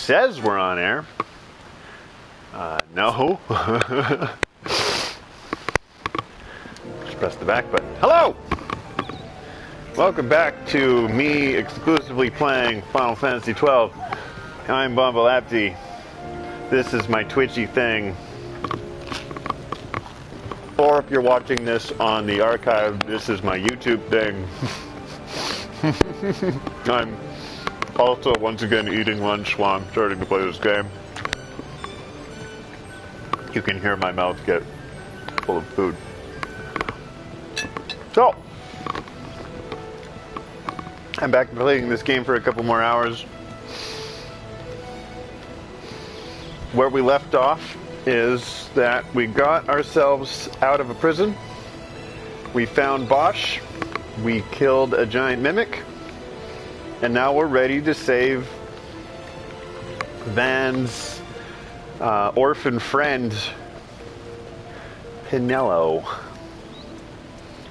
says we're on air. No. Just press the back button. Hello! Welcome back to me exclusively playing Final Fantasy XII. I'm bonbolapti. This is my twitchy thing. Or if you're watching this on the archive, this is my YouTube thing. I'm also once again eating lunch while I'm starting to play this game. You can hear my mouth get full of food. So, I'm back playing this game for a couple more hours. Where we left off is that we got ourselves out of a prison. We found Bosch. We killed a giant mimic. And now we're ready to save Van's orphan friend, Pinello.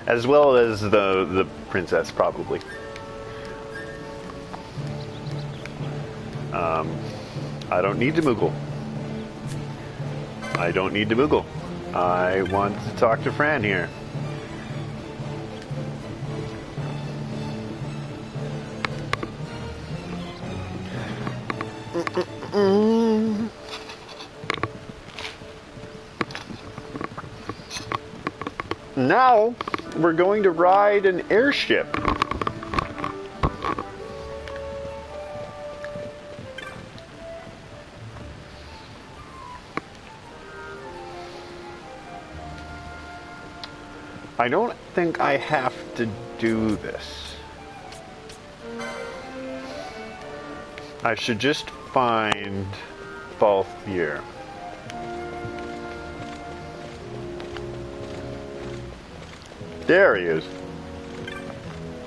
As well as the princess, probably. I don't need to Moogle. I don't need to Moogle. I want to talk to Fran here. Now, we're going to ride an airship. I don't think I have to do this. I should just find Qualiteeee. There he is.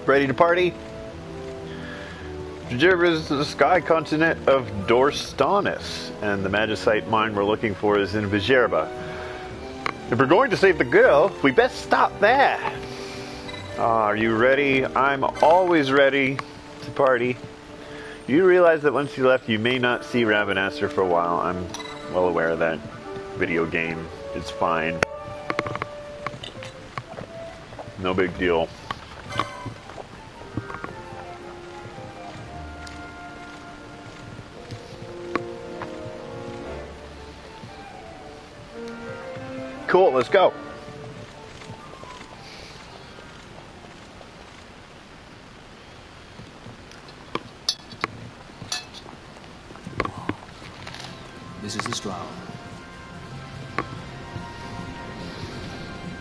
Ready to party? Vijera is the sky continent of Dorstanus, and the magicite mine we're looking for is in Vijera. If we're going to save the girl, we best stop there. Are you ready? I'm always ready to party. You realize that once you left, you may not see Rabanasser for a while. I'm well aware of that. Video game. It's fine. No big deal. Cool, let's go. This is the Stroud.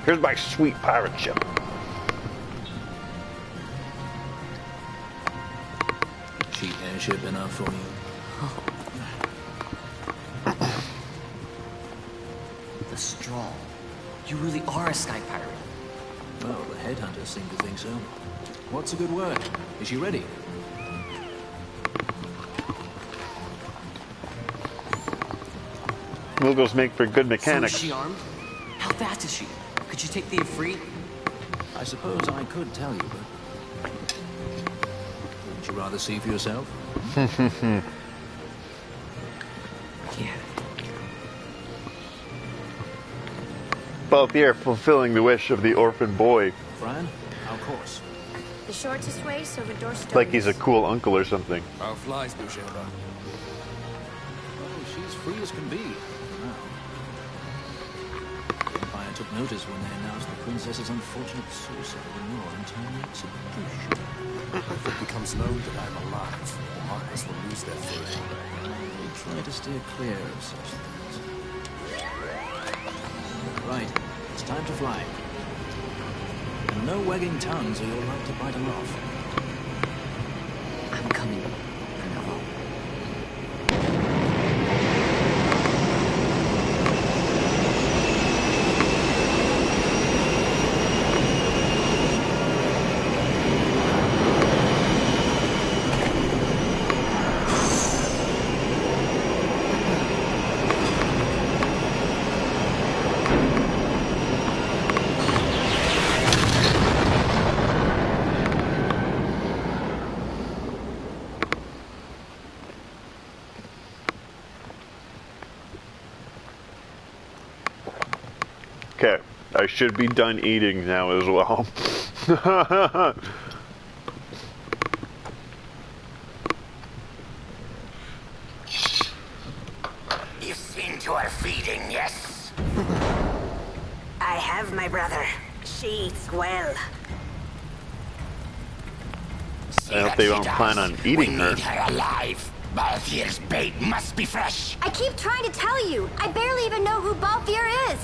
Here's my sweet pirate ship. Cheap airship enough for you? The Straw. You really are a sky pirate. Well, the headhunters seem to think so. What's a good word? Is she ready? Moogles make for good mechanics. So is she armed? How fast is she? Could you take the free? I suppose I could tell you, but... Wouldn't you rather see for yourself? Yeah. Qualiteeee fulfilling the wish of the orphan boy. Fran, our course. The shortest way is over Dorstanus. Like he's a cool uncle or something. How flies, Vijera? Oh, she's free as can be. Wow. The Empire took notice when they announced the princess's unfortunate suicide in your internal execution. If it becomes known that I'm alive, the Marquis will lose their footing. We try to steer clear of such things. Right, it's time to fly. And no wagging tongues or you'll like to bite them off. I'm coming. Pinello. Okay, I should be done eating now as well. You've seen to her feeding, yes? I have, my brother. She eats well. I hope they don't plan on eating her. We need her alive. Balthier's bait must be fresh. I keep trying to tell you. I barely even know who Balthier is.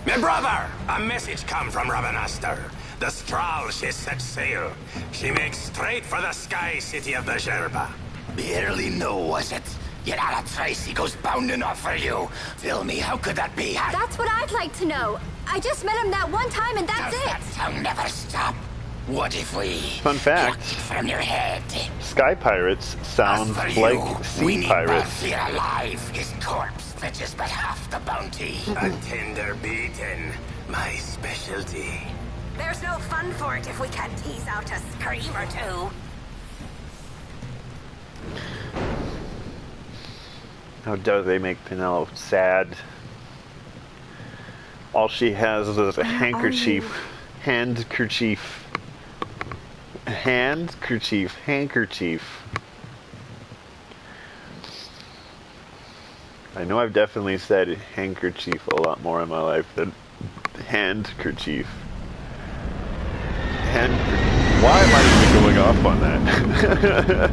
My brother! A message come from Ravenaster. The Strahl, she set sail. She makes straight for the sky city of the Gerba. Barely know, was it? Yet a Tracy goes bounding off for you. Tell me, how could that be? That's what I'd like to know. I just met him that one time and that's Does it. that sound never stop? What if we... Fun fact. plucked it from your head? Sky pirates sound As for like you, we sea need pirates. Balthier alive. His corpse fetches but half the bounty. A tender beaten, my specialty. There's no fun for it if we can't tease out a scream or two. How dare they make Penelope sad? All she has is a handkerchief. Handkerchief. I know I've definitely said handkerchief a lot more in my life than handkerchief. Why am I even going off on that?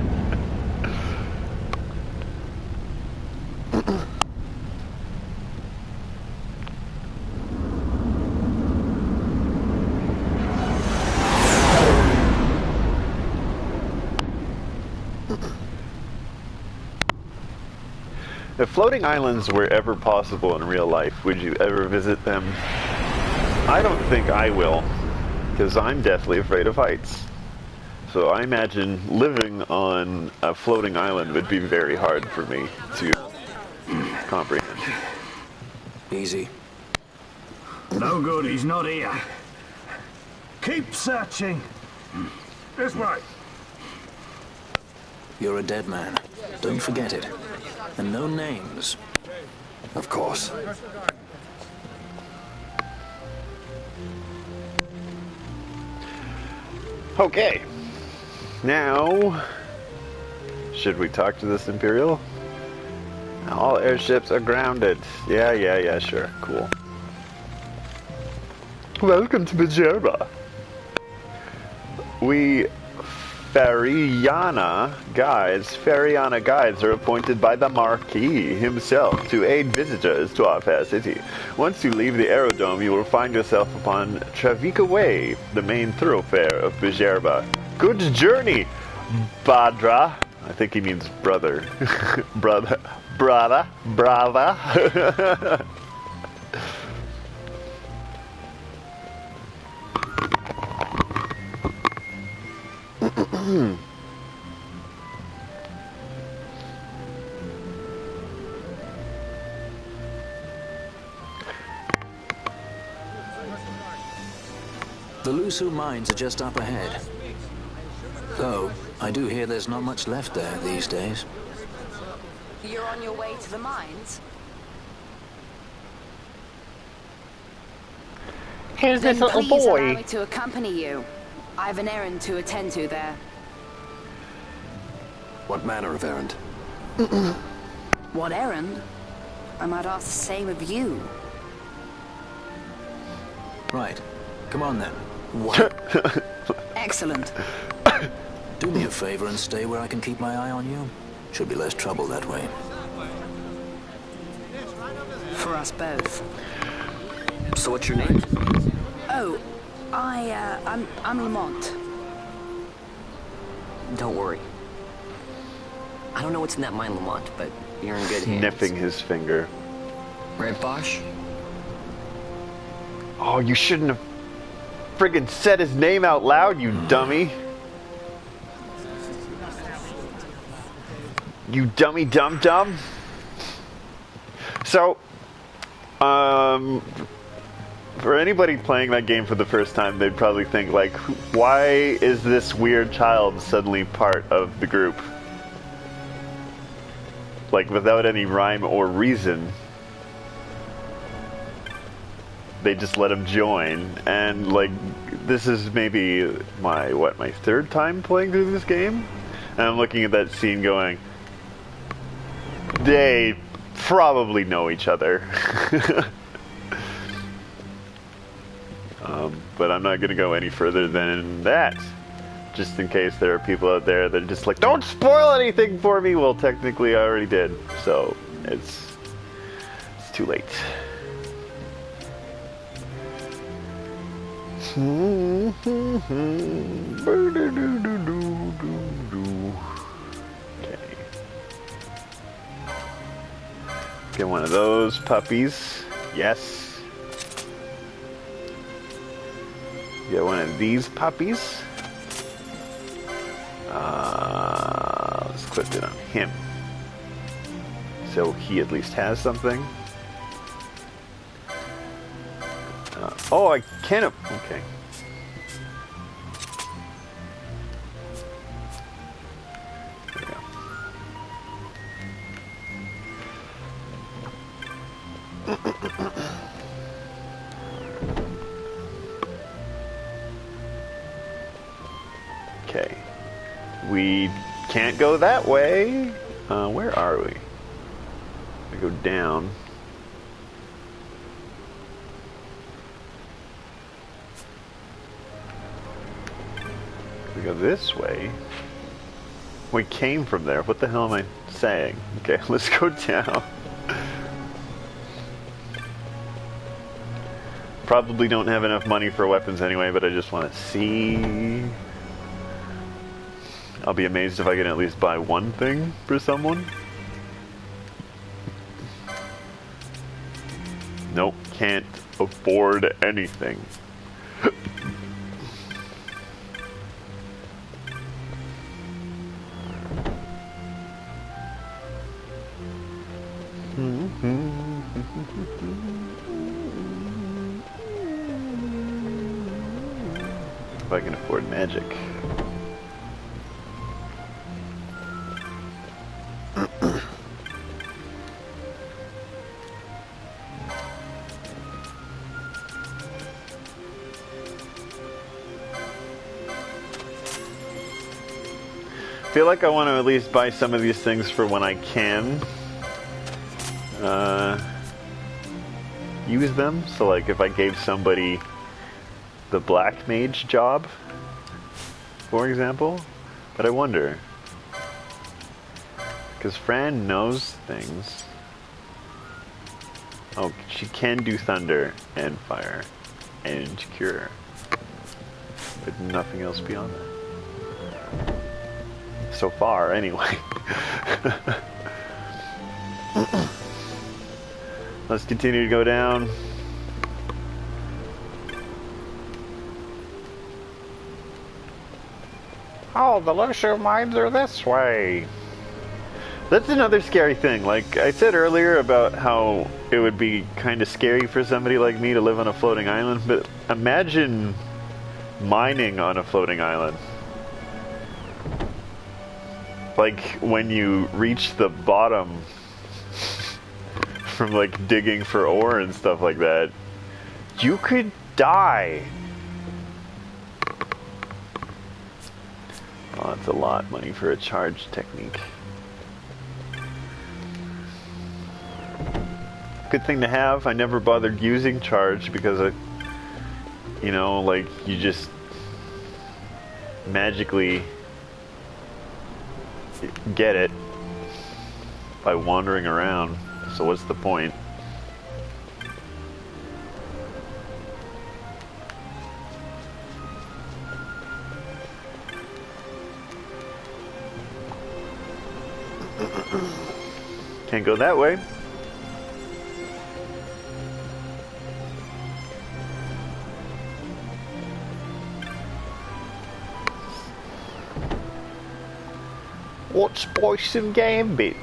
If floating islands were ever possible in real life, would you ever visit them? I don't think I will, because I'm deathly afraid of heights. So I imagine living on a floating island would be very hard for me to comprehend. Easy. No good, he's not here. Keep searching. This way. You're a dead man. Don't forget it. And no names. Of course. Okay. Now, should we talk to this Imperial? All airships are grounded. Yeah, sure. Cool. Welcome to Bajerba. We Feriana guides are appointed by the Marquis himself to aid visitors to our fair city. Once you leave the aerodrome, you will find yourself upon Travika Way, the main thoroughfare of Bajerba. Good journey, Badra. I think he means brother. brother. The Lusu mines are just up ahead. Though, I do hear there's not much left there these days. You're on your way to the mines? Here's this little Please allow boy. me to accompany you. I have an errand to attend to there. What manner of errand? What errand? I might ask the same of you. Right. Come on then. What? Excellent. Do me a favor and stay where I can keep my eye on you. Should be less trouble that way. For us both. So what's your name? Oh, I'm Lamont. Don't worry. I don't know what's in that mine, Lamont, but you're in good hands. Sniffing his finger. Right, Bosch? Oh, you shouldn't have friggin' said his name out loud, you dummy. You dummy dum-dum. So, for anybody playing that game for the first time, they'd probably think, like, why is this weird child suddenly part of the group? Like, without any rhyme or reason. they just let him join. And like, this is maybe my third time playing through this game, and I'm looking at that scene going, they probably know each other. But I'm not going to go any further than that, just in case there are people out there that are just like, don't spoil anything for me. Well, technically I already did, so it's too late. Okay. Get one of those puppies. Yes. Get one of these puppies. Let's clip it on him, so he at least has something. Oh, I can't. Okay. There we go. Okay. We can't go that way. Where are we? We go down. We go this way. We came from there. What the hell am I saying? Okay, let's go down. Probably don't have enough money for weapons anyway, but I just want to see. I'll be amazed if I can at least buy one thing for someone. Nope, can't afford anything. If I can afford magic. I feel like I want to at least buy some of these things for when I can use them. So like if I gave somebody the black mage job, for example. But I wonder, because Fran knows things. Oh, she can do thunder and fire and cure, but nothing else beyond that. So far, anyway. Let's continue to go down. Oh, the Luxury mines are this way. That's another scary thing. Like I said earlier about how it would be kind of scary for somebody like me to live on a floating island, but imagine mining on a floating island. Like when you reach the bottom from like digging for ore and stuff like that, you could die. Oh, that's a lot of money for a charge technique. Good thing to have. I never bothered using charge because I, you know, like you just magically get it by wandering around. So what's the point? Can't go that way. Let's buy some gambits.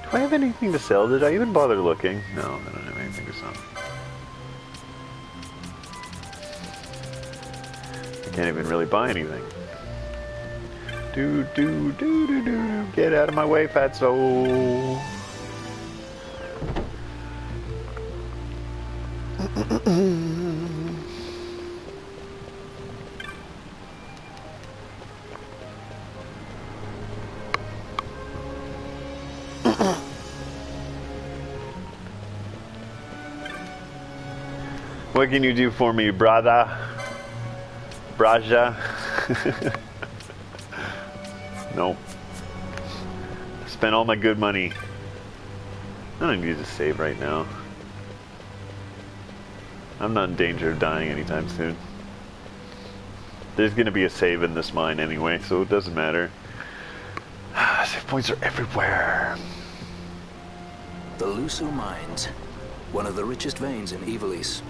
Do I have anything to sell? Did I even bother looking? No, I don't have anything to sell. I can't even really buy anything. Do. Get out of my way, fatso. What can you do for me, brother? Braja? Nope. Spent all my good money. I don't need to save right now. I'm not in danger of dying anytime soon. There's gonna be a save in this mine anyway, so it doesn't matter. Save points are everywhere. The Lusu Mines, one of the richest veins in Ivalice.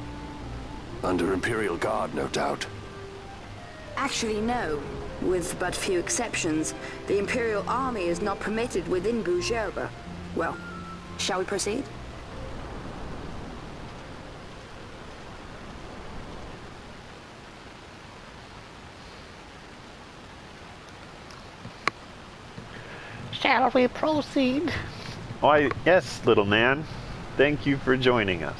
Under Imperial Guard, no doubt. Actually, no. With but few exceptions, the Imperial Army is not permitted within Bujerba. Well, shall we proceed? Shall we proceed? Why, yes, little man. Thank you for joining us.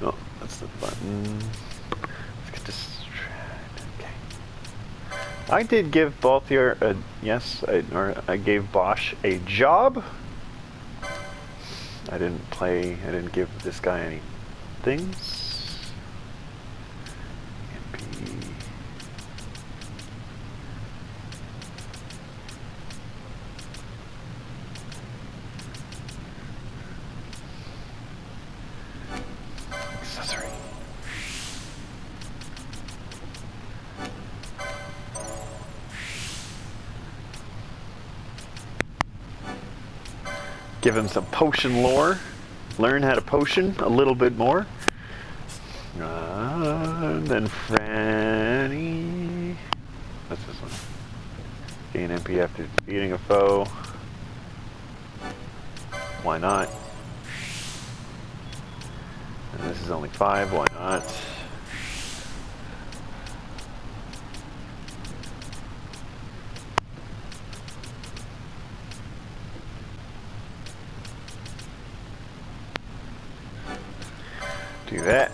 Oh, that's the button. Let's get distracted. Okay. I did give Balthier a I gave Bosch a job. I didn't give this guy any things. Give him some potion lore. Learn how to potion a little bit more. Then Franny. What's this one? Gain MP after defeating a foe. Why not? And this is only 5. Why not? Do that.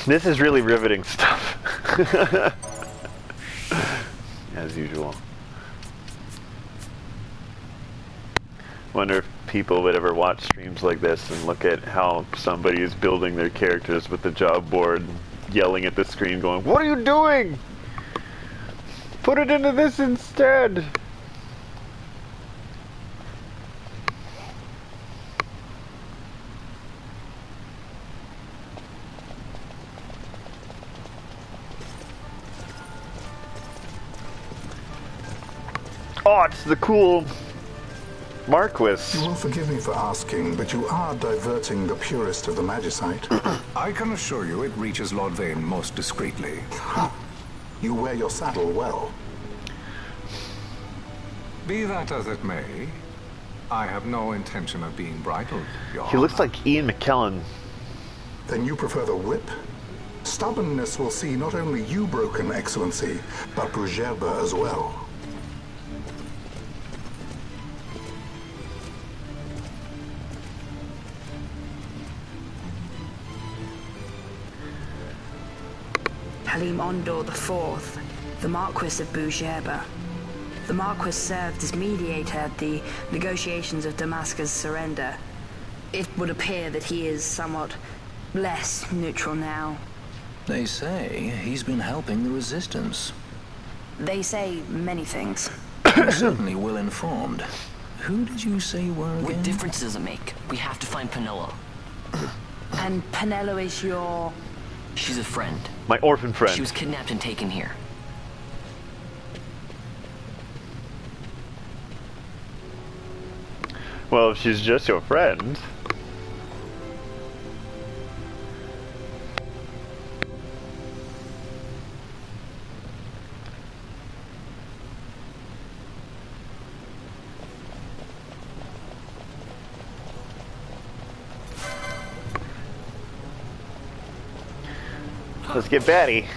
This is really riveting stuff. As usual. Wonder if people would ever watch streams like this and look at how somebody is building their characters with the job board, yelling at the screen going, "What are you doing? Put it into this instead!" Oh, it's the cool Marquis. You will forgive me for asking, but you are diverting the purest of the Magicite. I can assure you it reaches Lord Vane most discreetly. You wear your saddle well. Be that as it may, I have no intention of being bridled, Your He looks Honor. like Ian McKellen. Then you prefer the whip? Stubbornness will see not only you broken, Excellency, but Bujerba as well. Halim Ondor IV, the Marquis of Bujerba. The Marquis served as mediator at the negotiations of Damascus' surrender. It would appear that he is somewhat less neutral now. They say he's been helping the resistance. They say many things. You're certainly well informed. Who did you say you were again? What difference does it make? We have to find Penelo. And Penelo is your... She's a friend. My orphan friend. She was kidnapped and taken here. Well, if she's just your friend. Let's get batty.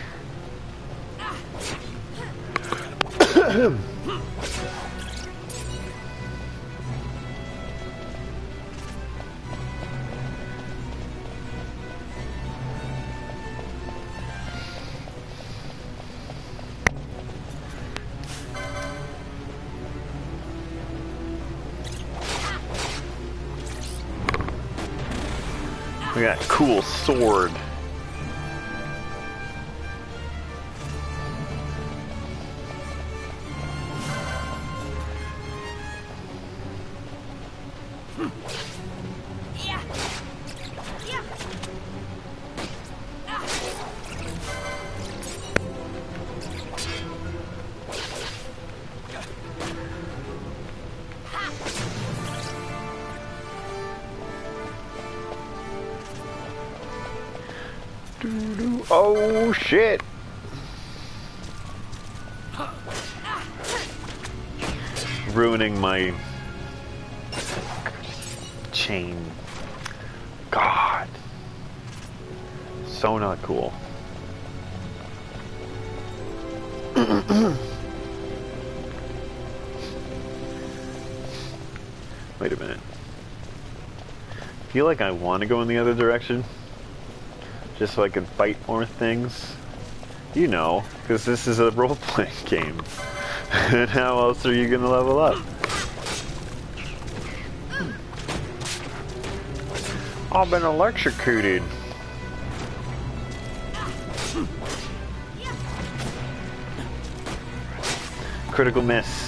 We got a cool sword. Oh shit! Ruining my chain. God. So not cool. Wait a minute. I feel like I want to go in the other direction. Just so I can fight more things. You know, because this is a role-playing game. And how else are you going to level up? I've been electrocuted. Critical miss.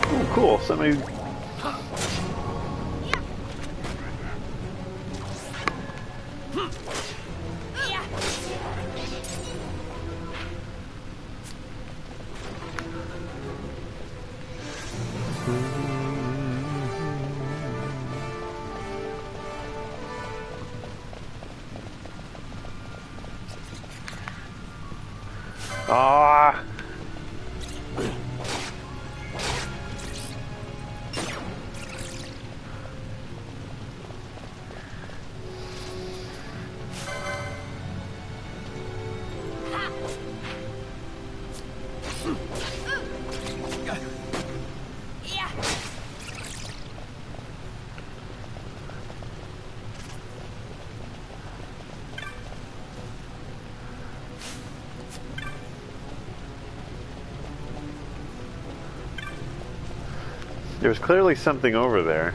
Oh, cool. Somebody. Ah. There's clearly something over there.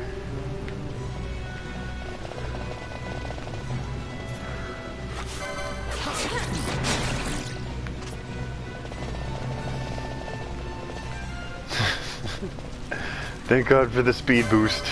Thank God for the speed boost.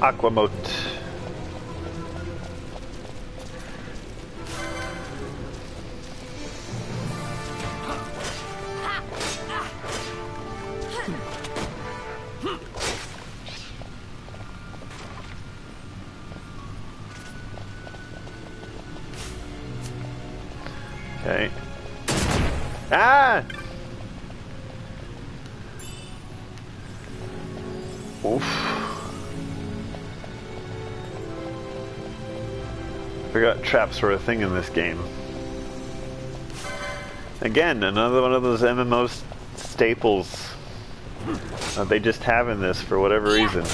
Aquamote. Okay. Ah! Oof. Forgot traps were a thing in this game. Again, another one of those MMO staples that they just have in this for whatever reason.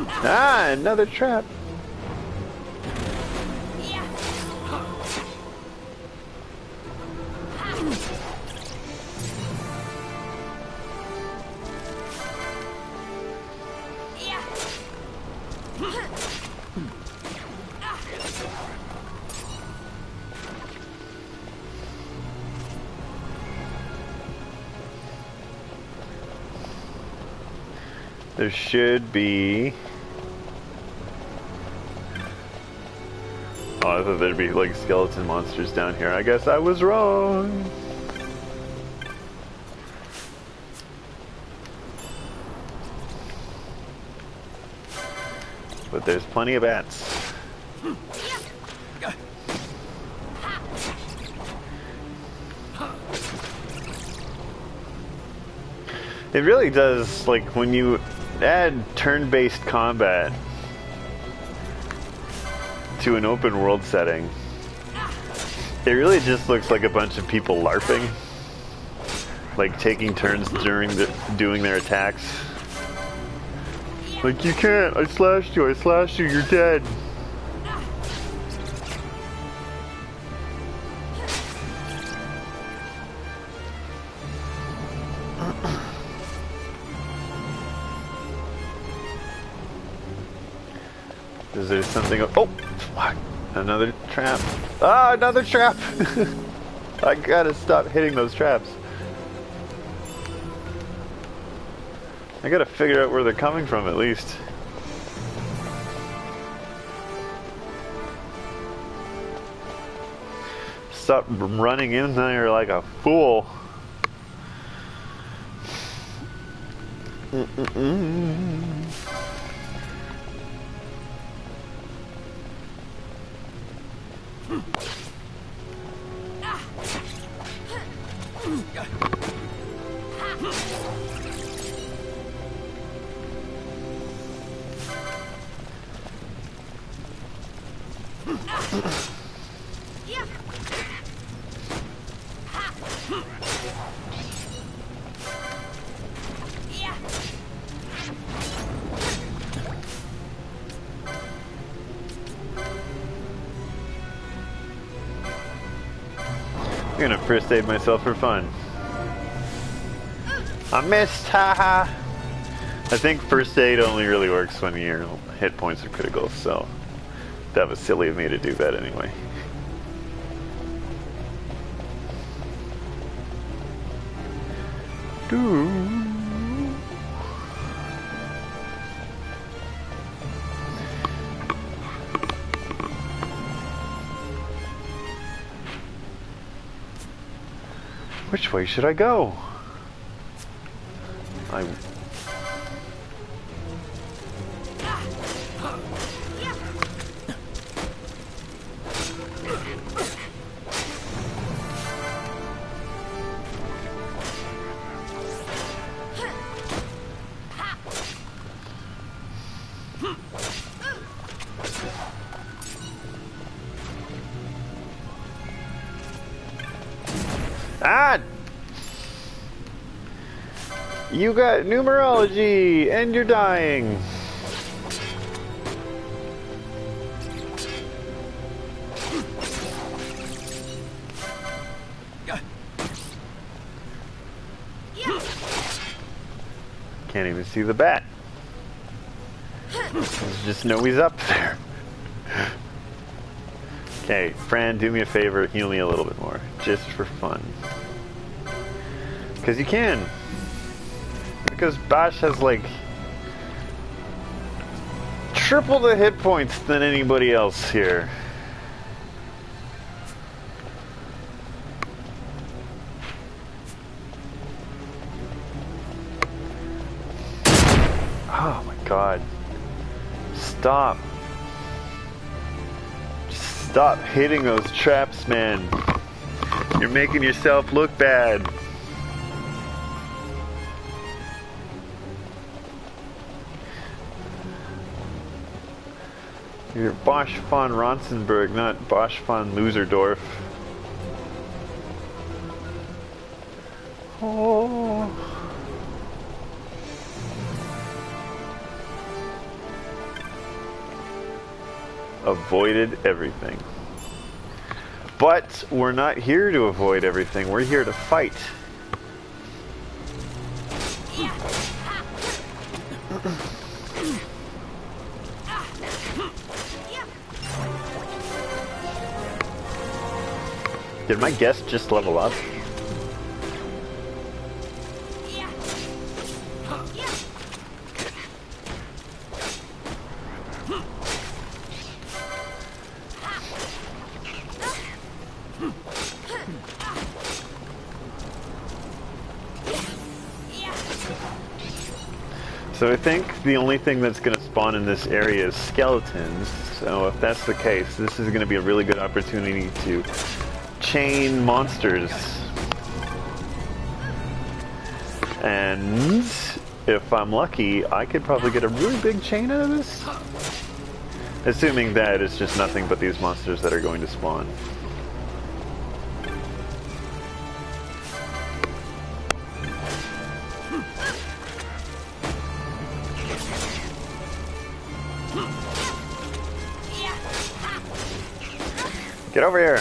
Ah, another trap. There should be... Oh, I thought there'd be like skeleton monsters down here. I guess I was wrong. But there's plenty of bats. It really does, like, when you add turn-based combat to an open world setting, it really just looks like a bunch of people LARPing, like taking turns during doing their attacks. Like, you can't, I slashed you, you're dead. Is there something? Oh, fuck! Another trap! Ah, another trap! I gotta stop hitting those traps. I gotta figure out where they're coming from at least. Stop running in there like a fool. I'm gonna first aid myself for fun. I missed, haha! I think first aid only really works when your hit points are critical, so that was silly of me to do that anyway. Which way should I go? Ah! You got numerology, and you're dying. Can't even see the bat. Just know he's up there. Okay, Fran, do me a favor, heal me a little bit more, just for fun. Because you can. Because Bash has like triple the hit points than anybody else here. Oh my god. Stop. Just stop hitting those traps, man. You're making yourself look bad. You're Bosch von Ronsenberg, not Bosch von Loserdorf. Oh. avoided everything. But we're not here to avoid everything. We're here to fight. Did my guest just level up? So I think the only thing that's going to spawn in this area is skeletons. So if that's the case, this is going to be a really good opportunity to chain monsters. And if I'm lucky, I could probably get a really big chain out of this. Assuming that it's just nothing but these monsters that are going to spawn. Get over here!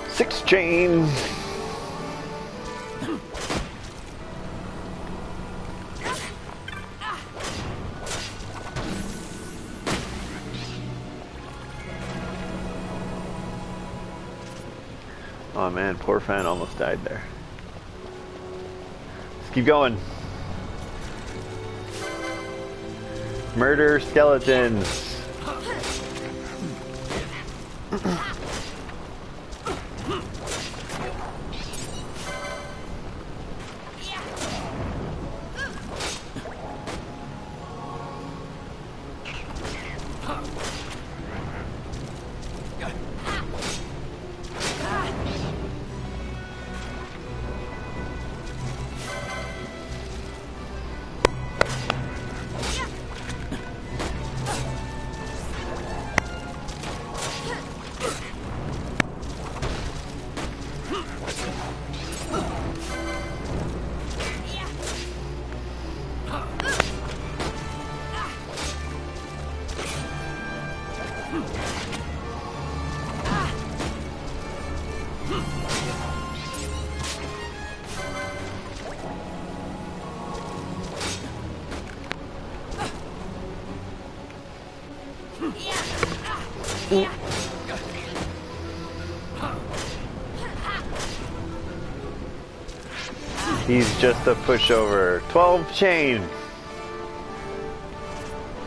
Six chain! Oh man, poor Fan almost died there. Let's keep going. Murder skeletons. He's just a pushover. 12 chain.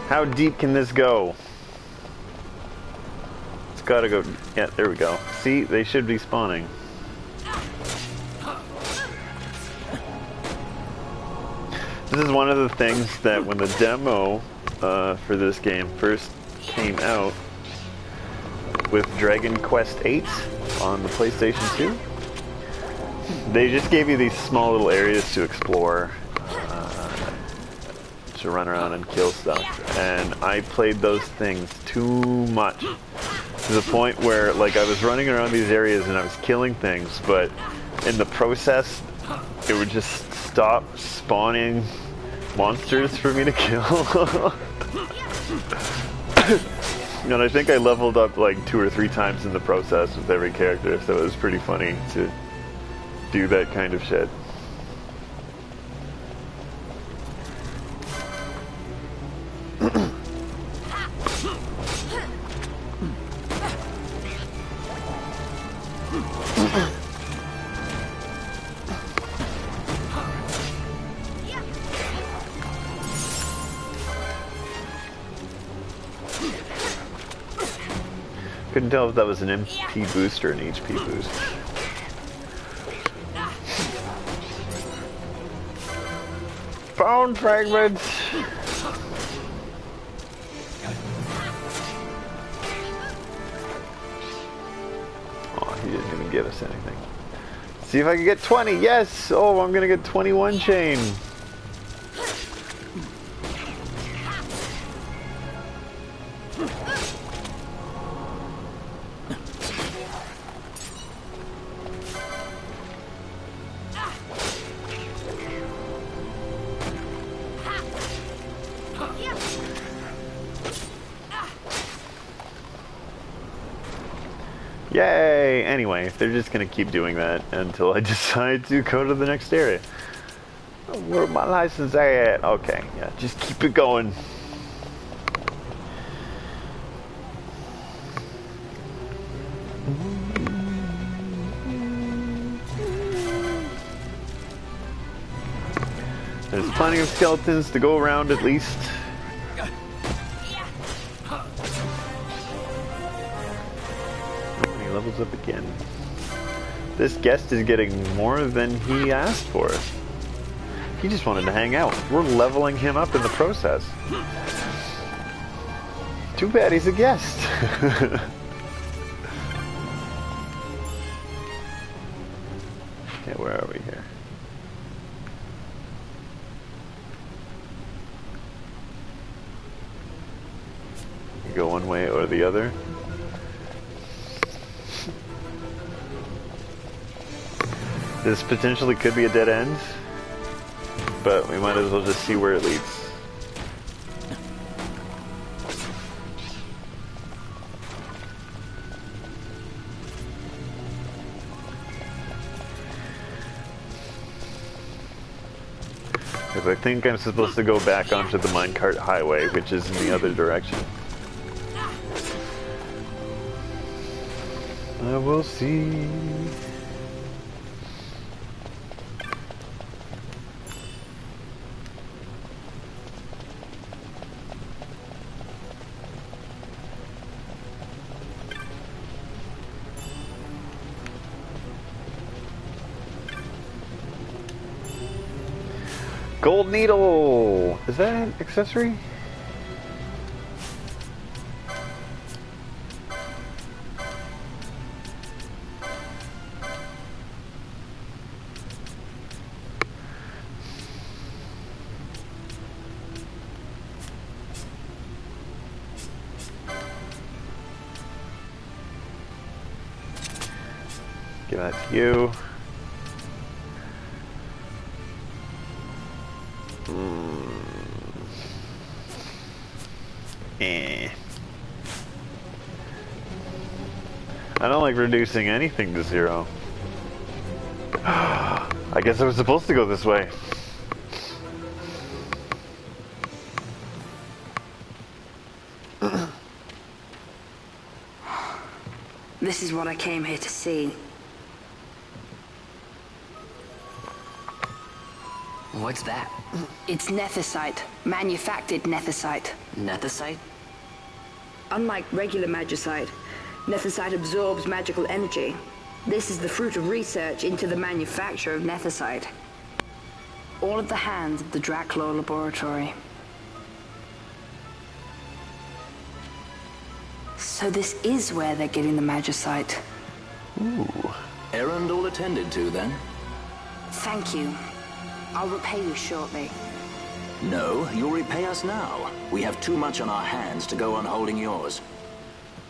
How deep can this go? It's gotta go. Yeah, there we go. See, they should be spawning. This is one of the things that when the demo for this game first came out with Dragon Quest VIII on the PlayStation 2, they just gave you these small little areas to explore, to run around and kill stuff, and I played those things too much to the point where, like, I was running around these areas and I was killing things, but in the process it would just stop spawning monsters for me to kill. And I think I leveled up like 2 or 3 times in the process with every character, so it was pretty funny to do that kind of shit. Couldn't tell if that was an MP boost or an HP boost. Bone fragments! Oh, he didn't even give us anything. See if I can get 20. Yes! Oh, I'm gonna get 21 chain. Yay! Anyway, they're just gonna keep doing that until I decide to go to the next area. Where my license at? Okay, yeah, just keep it going. There's plenty of skeletons to go around at least. He levels up again. This guest is getting more than he asked for. He just wanted to hang out. We're leveling him up in the process. Too bad he's a guest. Okay, where are we here? You go one way or the other. This potentially could be a dead end, but we might as well just see where it leads. Because I think I'm supposed to go back onto the minecart highway, which is in the other direction. I will see. Gold needle! Is that an accessory? Give that to you. I don't like reducing anything to 0. I guess I was supposed to go this way. This is what I came here to see. What's that? It's nethicite. Manufactured nethicite. Nethicite? Unlike regular magicite, nethicite absorbs magical energy. This is the fruit of research into the manufacture of nethicite. All at the hands of the Draculaur laboratory. So this is where they're getting the magicite. Ooh. Errand all attended to, then? Thank you. I'll repay you shortly. No, you'll repay us now. We have too much on our hands to go on holding yours.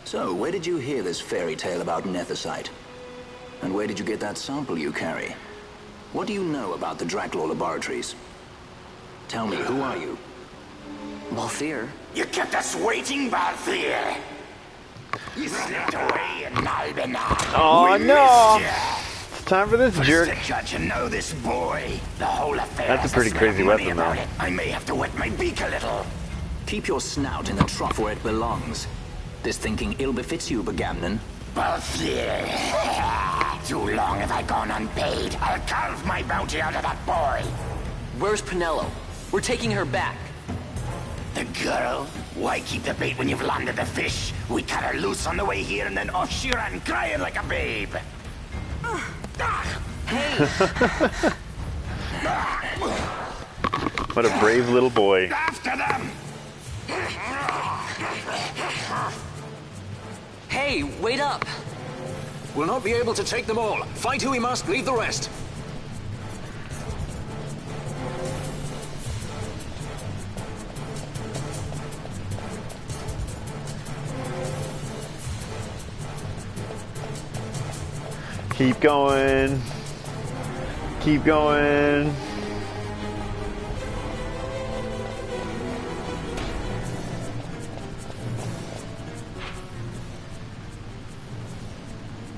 So, where did you hear this fairy tale about nethicite? And where did you get that sample you carry? What do you know about the Draculaur laboratories? Tell me, who are you? Balthier. You kept us waiting, Balthier. You slipped away in Nalbenar. Oh no! It's time for this jerk. To know this boy. The whole affair. That's a pretty crazy weapon, though. I may have to wet my beak a little. Keep your snout in the trough where it belongs. This thinking ill befits you, Begamnon. Balthier. Too long have I gone unpaid. I'll carve my bounty out of that boy. Where's Penelo? We're taking her back. The girl? Why keep the bait when you've landed the fish? We cut her loose on the way here and then off she ran crying like a babe. Hey! What a brave little boy. After them! Hey, wait up! We'll not be able to take them all. Fight who we must, leave the rest. Keep going. Keep going.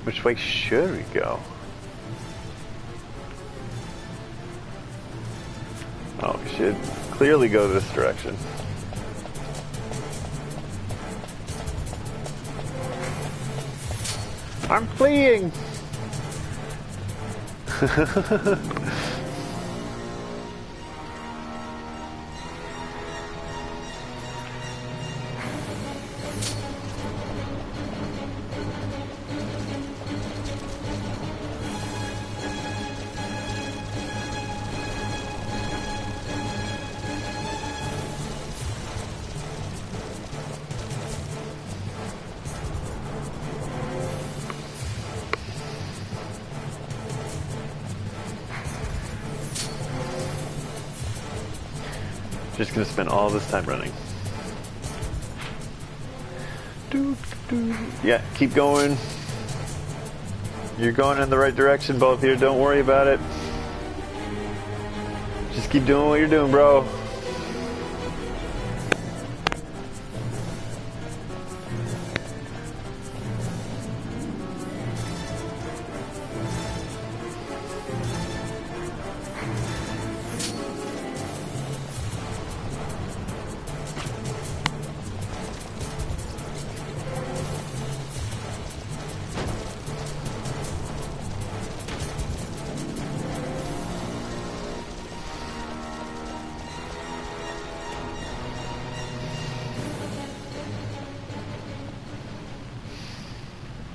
Which way should we go? Oh, we should clearly go this direction. I'm fleeing! Just gonna spend all this time running. Yeah, keep going. You're going in the right direction, both here. Don't worry about it. Just keep doing what you're doing, bro.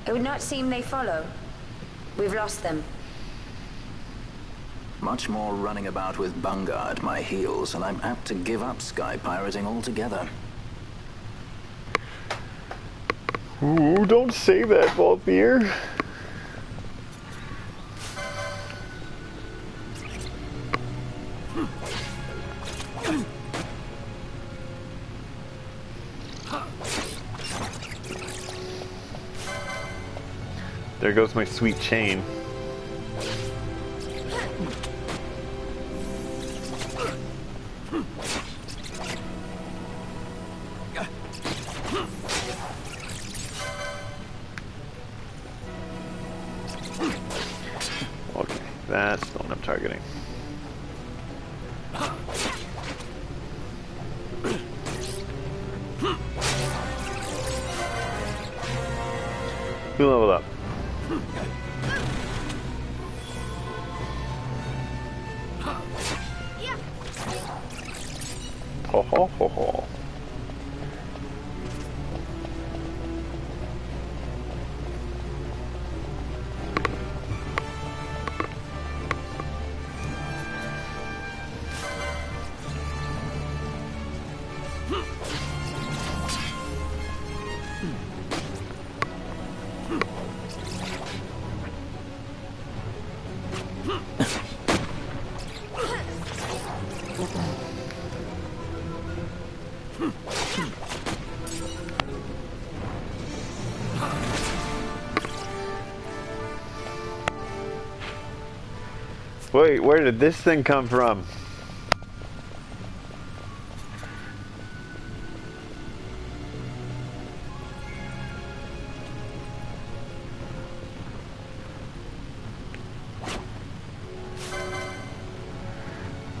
It would not seem they follow. We've lost them. Much more running about with Bunga at my heels, and I'm apt to give up sky pirating altogether. Ooh, don't say that, Valthier. There goes my sweet chain. Okay, that's the one I'm targeting. Who leveled up? Ho ho ho ho. Wait, where did this thing come from?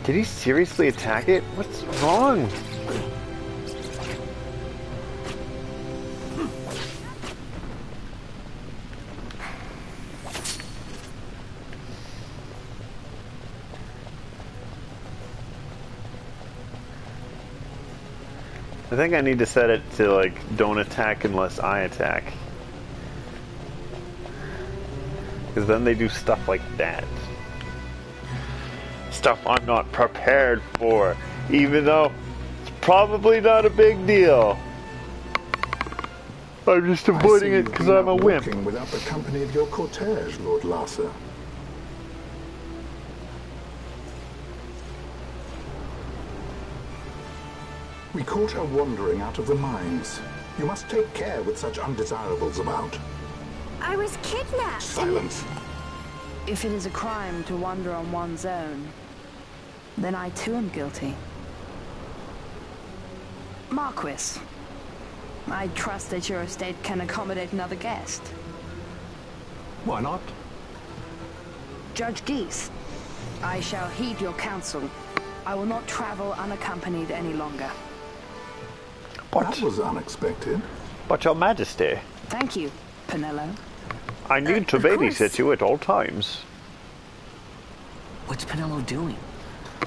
Did he seriously attack it? What's wrong? I think I need to set it to, like, don't attack unless I attack. Because then they do stuff like that. Stuff I'm not prepared for, even though it's probably not a big deal. I'm just avoiding it because I'm a wimp. Without the company of your cortege, Lord Larsa. We caught her wandering out of the mines. You must take care with such undesirables about. I was kidnapped. Silence. If it is a crime to wander on one's own, then I too am guilty. Marquis, I trust that your estate can accommodate another guest. Why not? Judge Geese, I shall heed your counsel. I will not travel unaccompanied any longer. That was unexpected. But Your Majesty, Thank you, Penello. I need to of babysit course. you at all times. What's Penello doing?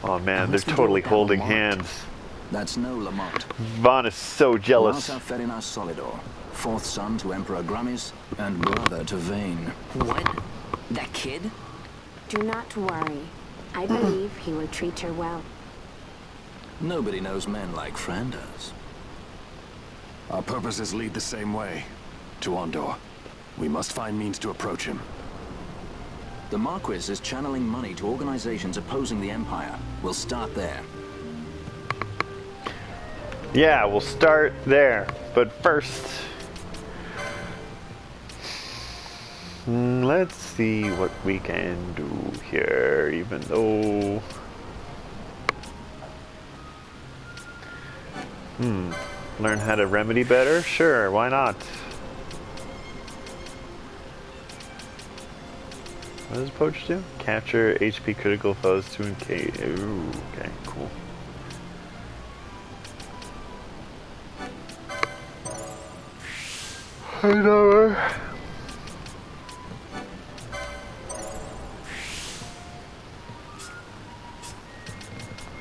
Oh man, they're Unless we totally brought down holding Lamont. hands. That's no Lamont. Vaughn is so jealous. Rasa Ferinas Solidor, fourth son to Emperor Gramis and brother to Vane. What? That kid? Do not worry. I believe he will treat her well. Nobody knows men like Fran does. Our purposes lead the same way. To Ondor. We must find means to approach him. The Marquis is channeling money to organizations opposing the Empire. We'll start there. Yeah, we'll start there. But first, let's see what we can do here, even though... Learn how to remedy better? Sure, why not? What does Poach do? Capture HP critical foes to encase. Ooh, okay, cool. I know.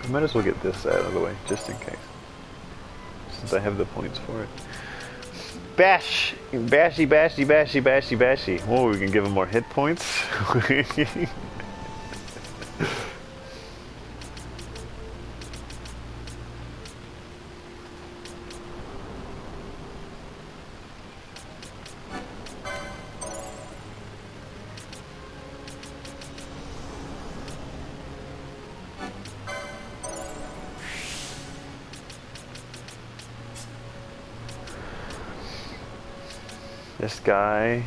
I might as well get this out of the way, just in case. Since I have the points for it. Bash! Bashy, bashy, bashy, bashy, bashy. Oh, we can give him more hit points. This guy.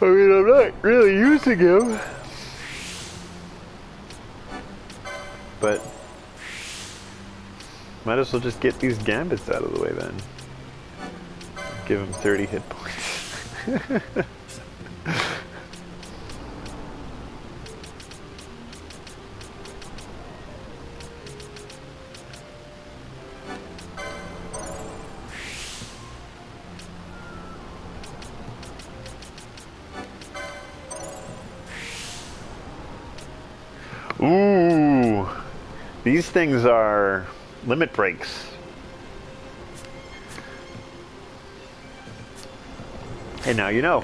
I mean, I'm not really using him. But might as well just get these gambits out of the way then. Give him 30 hit points. Ooh, these things are limit breaks. Hey, now you know.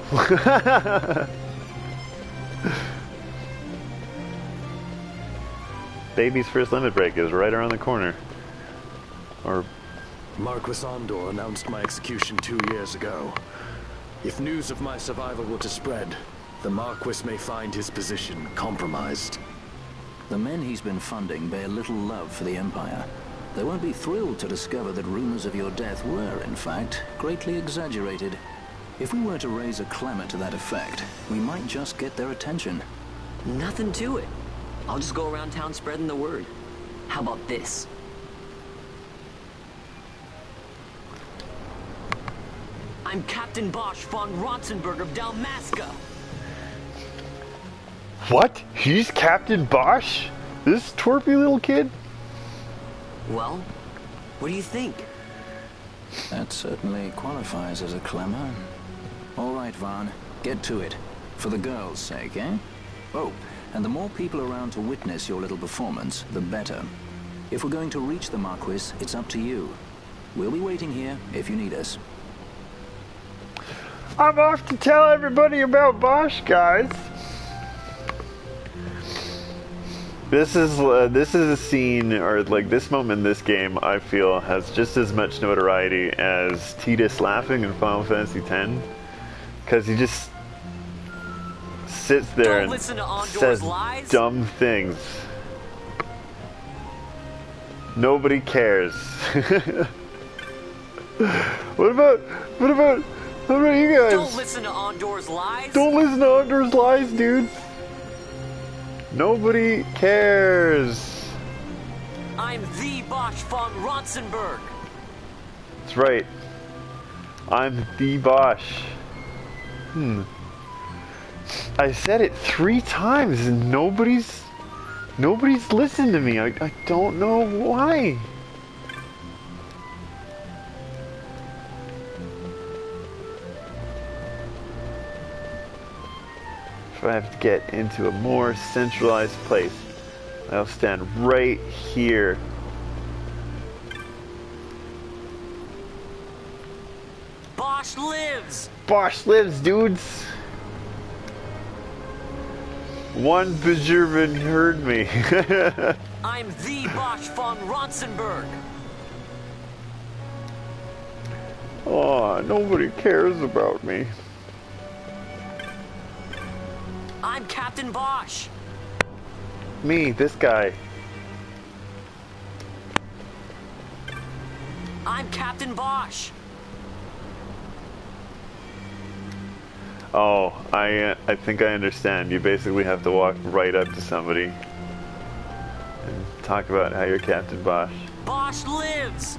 Baby's first limit break is right around the corner. Or Marquis Ondor announced my execution 2 years ago. If news of my survival were to spread, the Marquis may find his position compromised. The men he's been funding bear little love for the Empire. They won't be thrilled to discover that rumors of your death were, in fact, greatly exaggerated. If we were to raise a clamor to that effect, we might just get their attention. Nothing to it. I'll just go around town spreading the word. How about this? I'm Captain Bosch von Ronsenberg of Dalmasca. what? He's Captain Bosch? This twerpy little kid? Well, what do you think? That certainly qualifies as a clamor. All right, Vaughn, get to it. For the girls' sake, eh? Oh, and the more people around to witness your little performance, the better. If we're going to reach the Marquis, it's up to you. We'll be waiting here if you need us. I'm off to tell everybody about Bosch, guys. This is a scene, or like this moment in this game, I feel has just as much notoriety as Tidus laughing in Final Fantasy X, because he just sits there and says dumb things. Nobody cares. What about you guys? Don't listen to Ondor's lies. Don't listen to Ondor's lies, dude. Nobody cares. I'm the Bosch von Ronsenberg. That's right. I'm the Bosch. I said it 3 times and nobody's listened to me. I don't know why. If I have to get into a more centralized place, I'll stand right here. Bosch lives! Bosch lives, dudes! One Bejerven heard me. I'm the Bosch von Ronsenberg. Oh, nobody cares about me. I'm Captain Bosch. Me, this guy. I'm Captain Bosch. Oh, I think I understand. You basically have to walk right up to somebody and talk about how you're Captain Bosch. Bosch lives!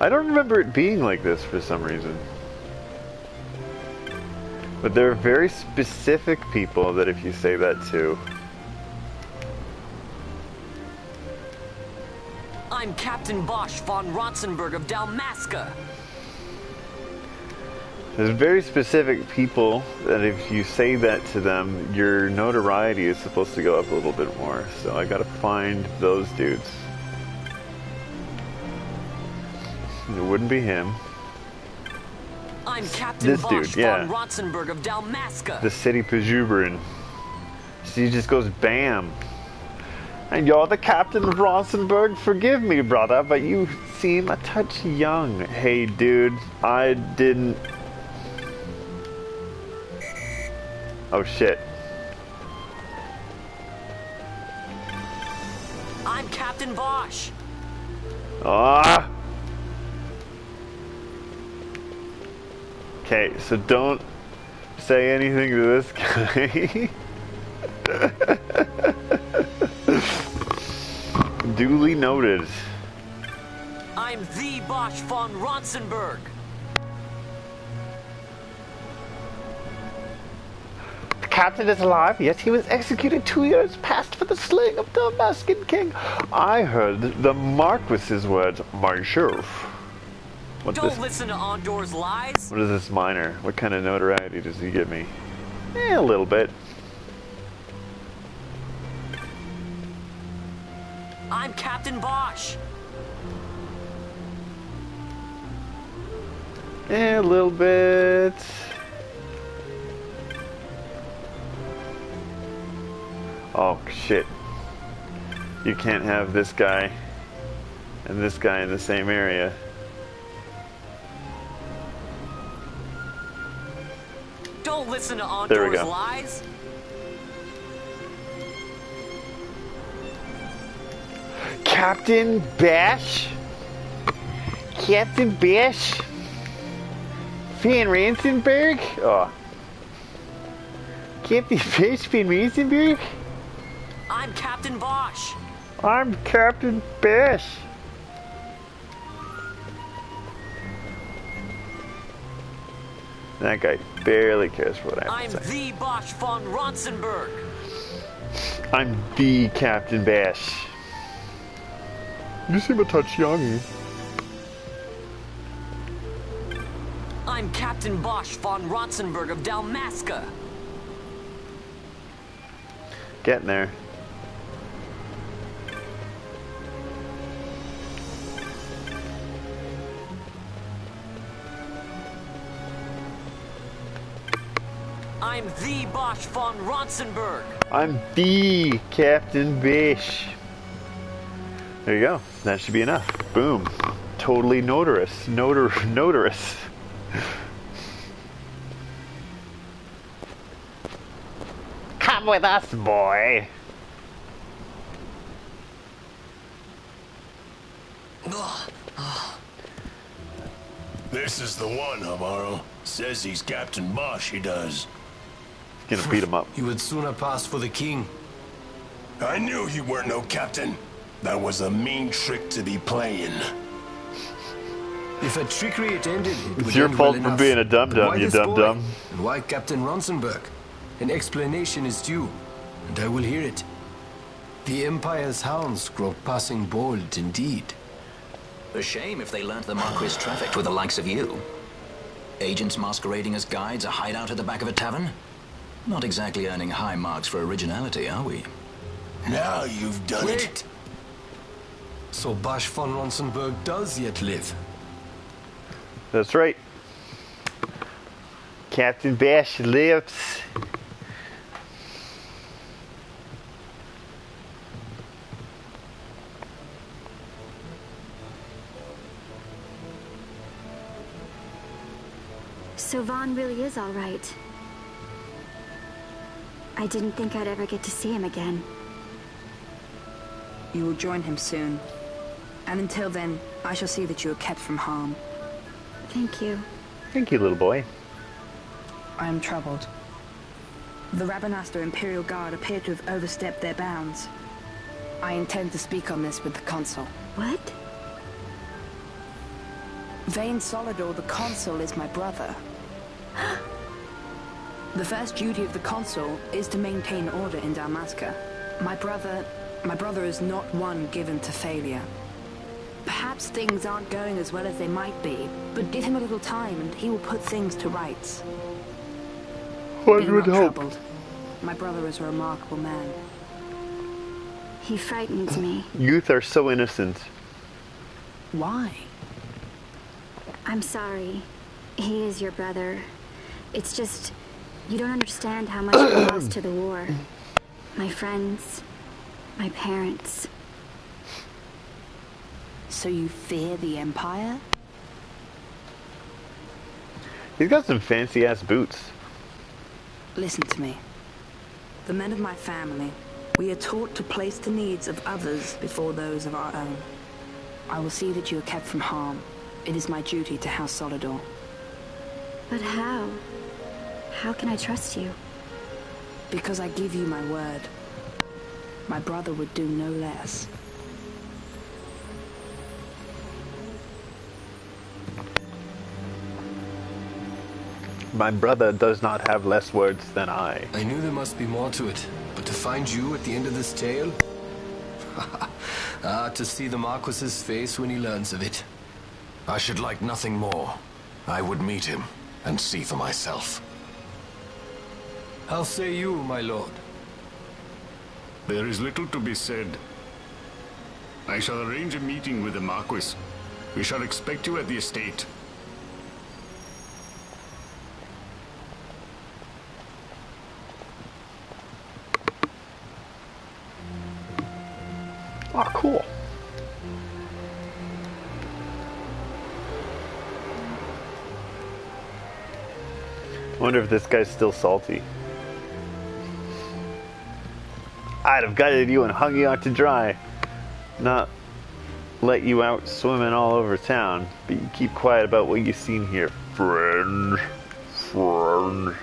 I don't remember it being like this for some reason. But there are very specific people that if you say that to. I'm Captain Bosch von Ronsenberg of Dalmasca. There's very specific people that if you say that to them, your notoriety is supposed to go up a little bit more. So I gotta find those dudes. It wouldn't be him. I'm Captain This Bosch dude, yeah. von Ronsenberg of Dalmasca. The city Pajubrin. So he just goes bam. And you're the Captain of Ronsenberg? Forgive me, brother, but you seem a touch young. Hey, dude, I didn't... Oh, shit. I'm Captain Bosch. Ah! Okay, so don't say anything to this guy. Duly noted. I'm the Bosch von Ronsenberg. The captain is alive. Yes, he was executed 2 years past for the slaying of the Damascan king. I heard the Marquis's words, my sheriff. Don't listen to Ondor's lies. What is this minor? What kind of notoriety does he give me? A little bit. I'm Captain Bosch. A little bit. Oh, shit. You can't have this guy and this guy in the same area. Don't listen to There we Ondor's go. lies. Captain Bash? Captain Bash? Van Ransenberg? Oh. Captain Bash Van Ransenberg? I'm Captain Bosch. I'm Captain Bash. That guy barely cares for what I have I'm to say. the Bosch von Ronsenberg. I'm the Captain Bash. You seem a touch young. I'm Captain Bosch von Ronsenberg of Dalmasca. Getting there. I'm the Bosch von Ronsenberg. I'm the Captain Bash. There you go. That should be enough. Boom. Totally notorious. Notorious. Come with us, boy. This is the one, Amaro. Says he's Captain Bosch, he does. Gonna beat him up. He would sooner pass for the king. I knew you weren't no captain. That was a mean trick to be playing. If a trickery it ended, it would It's your end fault well for enough. being a But dum-dum, why you this boy? dum-dum. And why Captain Ronsenberg? An explanation is due, and I will hear it. The Empire's hounds grow passing bold indeed. A shame if they learnt the Marquis trafficked with the likes of you. Agents masquerading as guides, a hideout at the back of a tavern? Not exactly earning high marks for originality, are we? Now you've done it. Wait! So Basch von Ronsenberg does yet live? That's right. Captain Bash lives. So Vaughn really is all right. I didn't think I'd ever get to see him again. You will join him soon. And until then, I shall see that you are kept from harm. Thank you. Thank you, little boy. I am troubled. The Rabanastre Imperial Guard appear to have overstepped their bounds. I intend to speak on this with the Consul. What? Vane Solidor, the Consul, is my brother. The first duty of the Consul is to maintain order in Dalmasca. My brother is not one given to failure. Perhaps things aren't going as well as they might be, but give him a little time and he will put things to rights. One Be would not hope. troubled. My brother is a remarkable man. He frightens me. Youth are so innocent. Why? I'm sorry. He is your brother. It's just, you don't understand how much we lost to the war. My friends, my parents. So you fear the Empire? He's got some fancy-ass boots. Listen to me. The men of my family, we are taught to place the needs of others before those of our own. I will see that you are kept from harm. It is my duty to House Solidor. But how? How can I trust you? Because I give you my word. My brother would do no less. My brother does not have less words than I. I knew there must be more to it, but to find you at the end of this tale? To see the Marquis's face when he learns of it. I should like nothing more. I would meet him and see for myself. How say you, my lord? There is little to be said. I shall arrange a meeting with the Marquis. We shall expect you at the estate. Oh, cool. I wonder if this guy's still salty. I'd have guided you and hung you out to dry. Not let you out swimming all over town. But you keep quiet about what you've seen here, friend. Friend.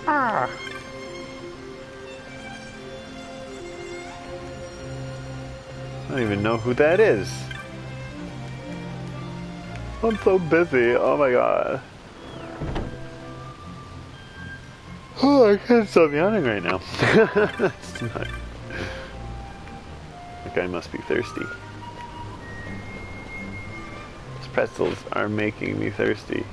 Ah. I don't even know who that is. I'm so busy. Oh my god. Oh, I can't stop yawning right now. It's too much. That guy must be thirsty. These pretzels are making me thirsty.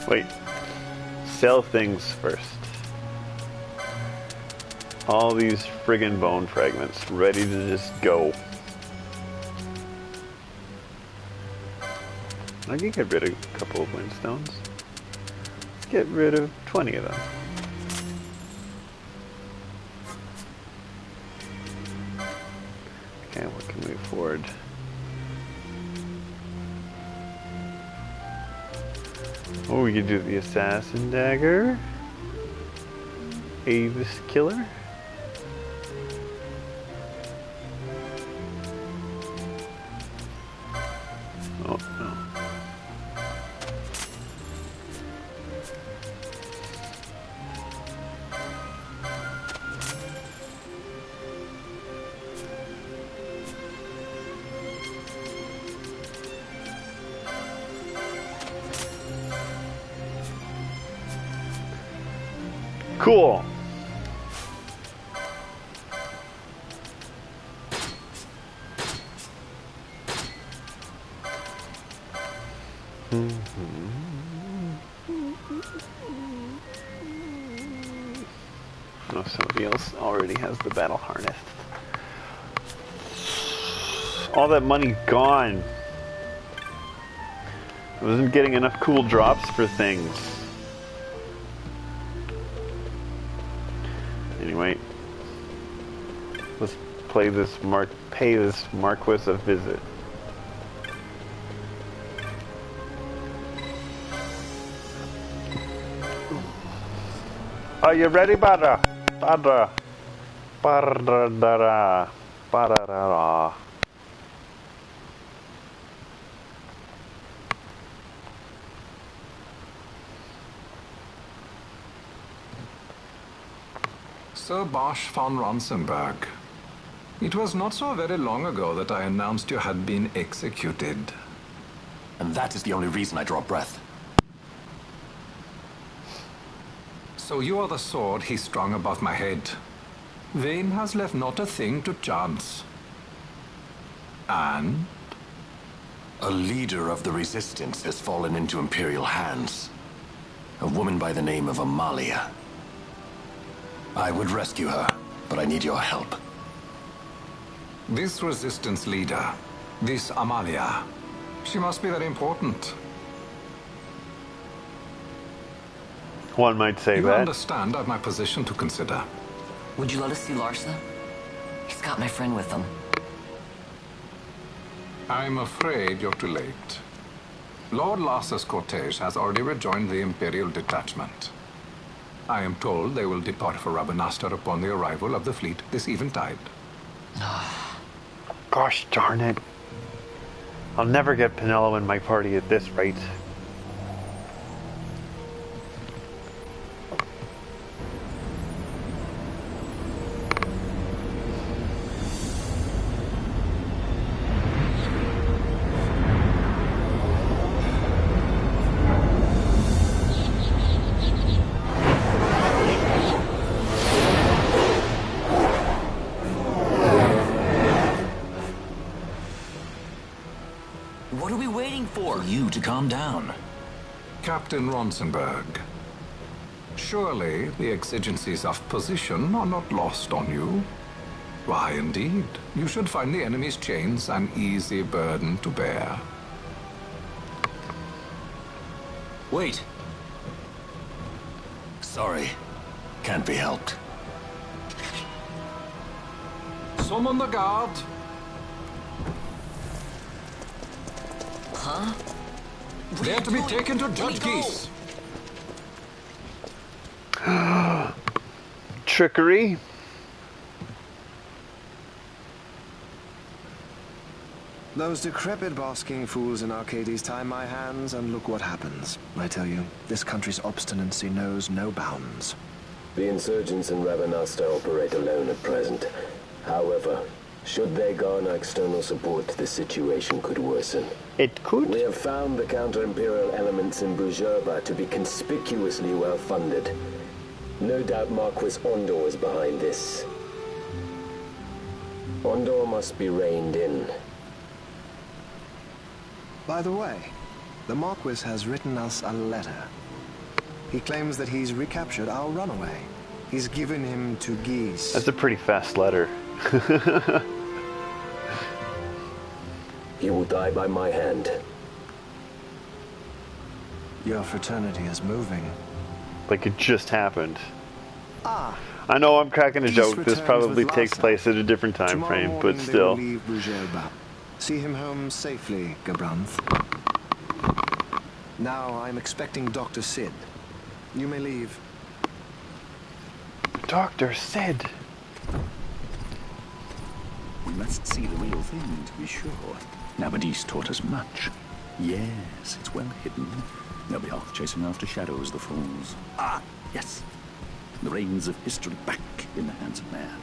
Wait, sell things first. All these friggin' bone fragments ready to just go. I can get rid of a couple of windstones. Let's get rid of 20 of them. Okay, what can we afford? Oh, we could do the assassin dagger. Avis killer. Oh no. Cool. Oh, somebody else already has the battle harness. All that money gone. I wasn't getting enough cool drops for things. Anyway, let's pay this Marquis a visit. Are you ready, Badra? Badra. Badra. Badra. Sir Bosch von Ronsenberg. It was not so very long ago that I announced you had been executed. And that is the only reason I draw breath. So you are the sword he strung above my head. Vane has left not a thing to chance. And? A leader of the resistance has fallen into Imperial hands. A woman by the name of Amalia. I would rescue her, but I need your help. This resistance leader, this Amalia, she must be very important. One might say you that. You understand I've my position to consider. Would you let us see Larsa? He's got my friend with him. I'm afraid you're too late. Lord Larsa's cortege has already rejoined the Imperial detachment. I am told they will depart for Rabanastre upon the arrival of the fleet this eventide. Gosh darn it. I'll never get Pinello in my party at this rate. To calm down. Captain Ronsenberg, surely the exigencies of position are not lost on you. Why, indeed, you should find the enemy's chains an easy burden to bear. Wait. Sorry. Can't be helped. Summon the guard. Huh? They're to be taken to Judge Geese. Trickery. Those decrepit basking fools in Arcades tie my hands, and look what happens. I tell you, this country's obstinacy knows no bounds. The insurgents in Rabanastre operate alone at present. However, should they garner external support, the situation could worsen. It could? We have found the counter-imperial elements in Bujerba to be conspicuously well-funded. No doubt Marquis Ondor is behind this. Ondor must be reined in. By the way, the Marquis has written us a letter. He claims that he's recaptured our runaway. He's given him to Geese. That's a pretty fast letter. He will die by my hand. Your fraternity is moving. Like it just happened. Ah. I know I'm cracking a joke. This probably takes place at a different time frame, but still. See him home safely, Gabranth. Now I'm expecting Dr. Sid. You may leave. Dr. Sid! We must see the real thing to be sure. Nabadis taught us much. Yes, it's well hidden. They'll be off chasing after shadows, the fools. Ah, yes. The reins of history back in the hands of man.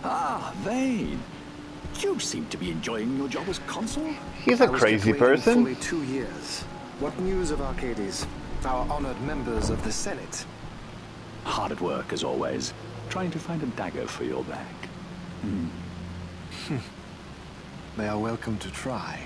Ah, Vane. You seem to be enjoying your job as consul. He's a crazy person. Fully 2 years. What news of Arcades? Our honored members of the Senate. Hard at work, as always. Trying to find a dagger for your back. They are welcome to try.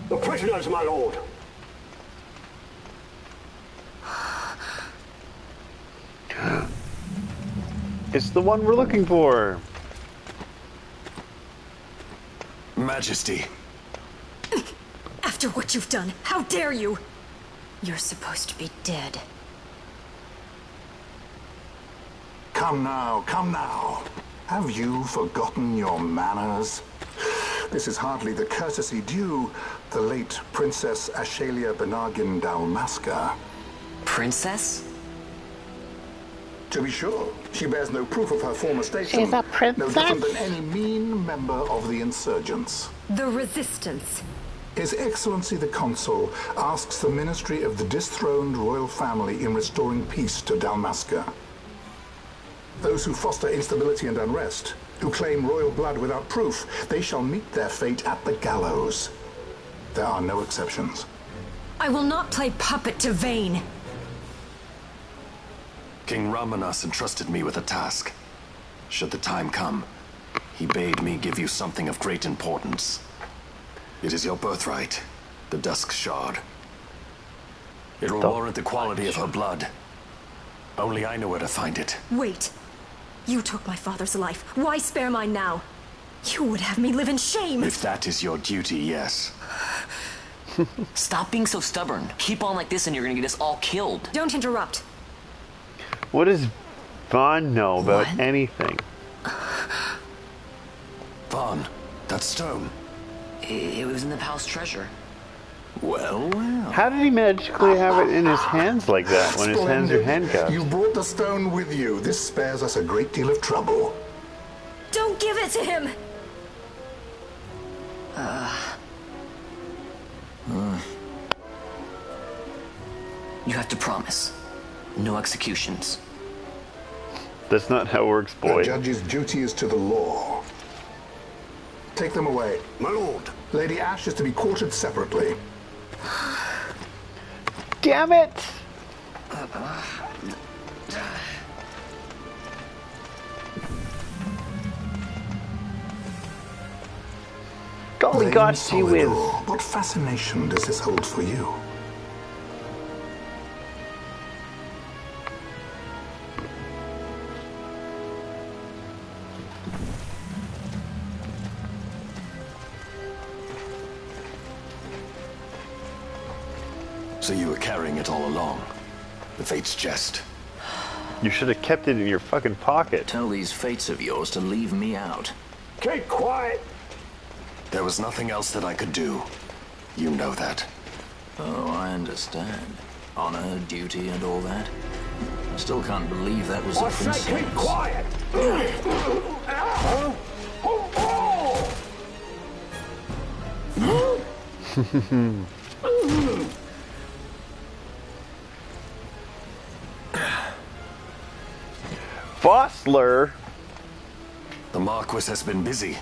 The prisoners, my lord. It's the one we're looking for. Majesty. After what you've done, how dare you? You're supposed to be dead. Come now, come now. Have you forgotten your manners? This is hardly the courtesy due the late Princess Ashalia Benargin Dalmasca. Princess? To be sure, she bears no proof of her former station. She's a princess? No different than any mean member of the insurgents. The Resistance. His Excellency the Consul asks the ministry of the dethroned royal family in restoring peace to Dalmasca. Those who foster instability and unrest, who claim royal blood without proof, they shall meet their fate at the gallows. There are no exceptions. I will not play puppet to Vane. King Ramanas entrusted me with a task. Should the time come, he bade me give you something of great importance. It is your birthright, the Dusk Shard. It will warrant the quality of her blood. Only I know where to find it. Wait. You took my father's life. Why spare mine now? You would have me live in shame. If that is your duty, yes. Stop being so stubborn. Keep on like this and you're gonna get us all killed. Don't interrupt. What does Vaughn know about anything? Vaughn, that stone. It was in the palace treasure. Well, well. How did he magically have it in his hands like that when his hands are handcuffed? You brought the stone with you. This spares us a great deal of trouble. Don't give it to him! You have to promise. No executions. That's not how it works, boy. The judge's duty is to the law. Take them away. My lord. Lady Ash is to be quartered separately. Damn it! Golly gosh, she whiz. What fascination does this hold for you? So you were carrying it all along. The Fate's jest. You should have kept it in your fucking pocket. Tell these fates of yours to leave me out. Keep quiet. There was nothing else that I could do. You know that. Oh, I understand. Honor, duty, and all that. I still can't believe that was a princess. I say keep quiet. Vossler! The Marquis has been busy.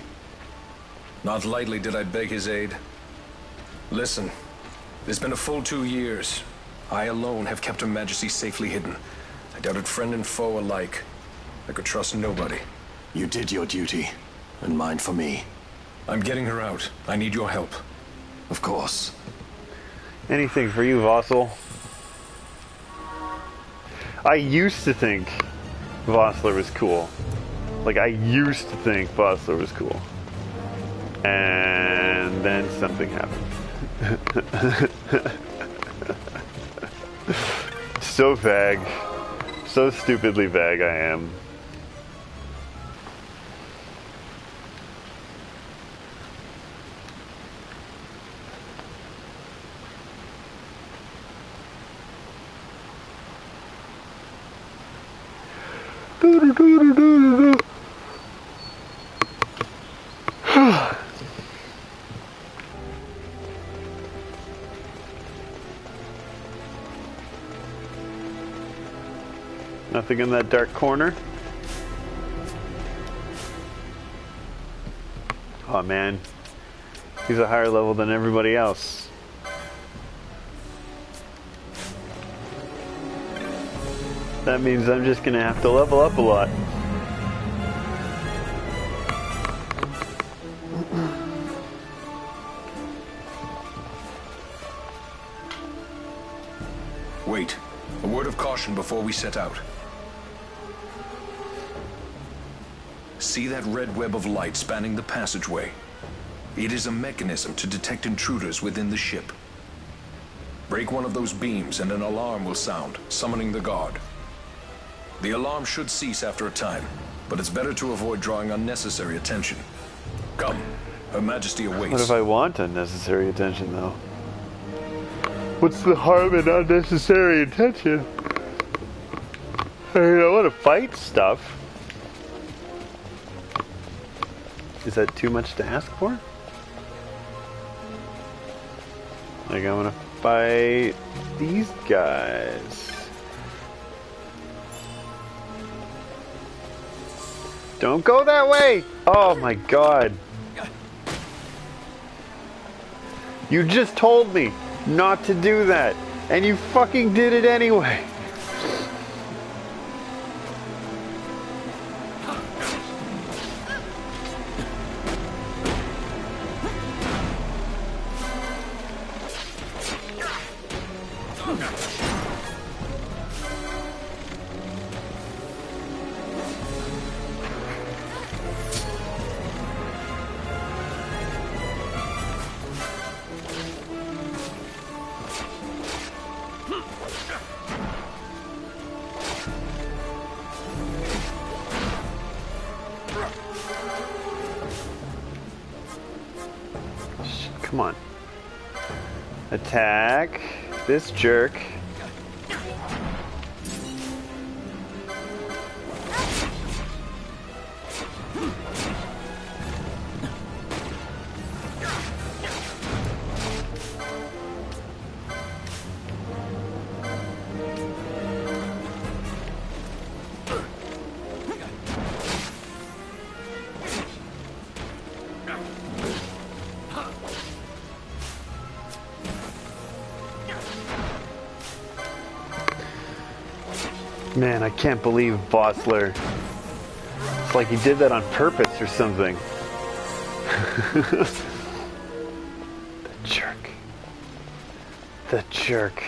Not lightly did I beg his aid. Listen, it's been a full 2 years. I alone have kept Her Majesty safely hidden. I doubted friend and foe alike. I could trust nobody. You did your duty, and mine for me. I'm getting her out. I need your help. Of course. Anything for you, Vossel. I used to think Vossler was cool. Like, I used to think Vossler was cool. And then something happened. So vague. So stupidly vague I am. Nothing in that dark corner. Oh man, he's a higher level than everybody else. That means I'm just gonna have to level up a lot. Wait, a word of caution before we set out. See that red web of light spanning the passageway? It is a mechanism to detect intruders within the ship. Break one of those beams and an alarm will sound, summoning the guard. The alarm should cease after a time, but it's better to avoid drawing unnecessary attention. Come, Her Majesty awaits. What if I want unnecessary attention, though? What's the harm in unnecessary attention? I mean, I want to fight stuff. Is that too much to ask for? Like, I want to fight these guys. Don't go that way! Oh my god. You just told me not to do that, and you fucking did it anyway. Come on. Attack this jerk. Man, I can't believe Vossler. It's like he did that on purpose or something. The jerk. The jerk.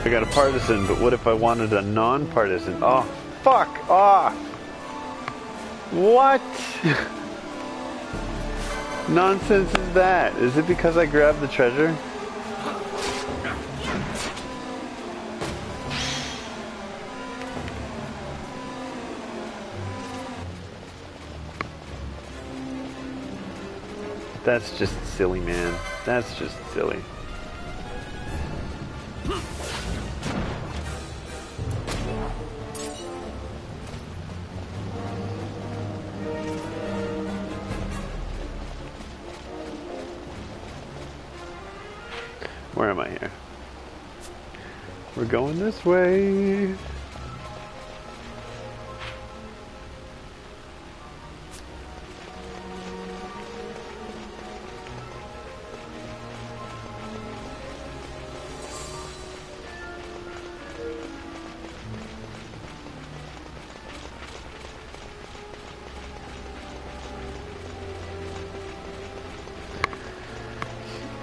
I got a partisan, but what if I wanted a non-partisan? Oh, fuck off! What nonsense is that? Is it because I grabbed the treasure? That's just silly, man. That's just silly. Where am I here? We're going this way.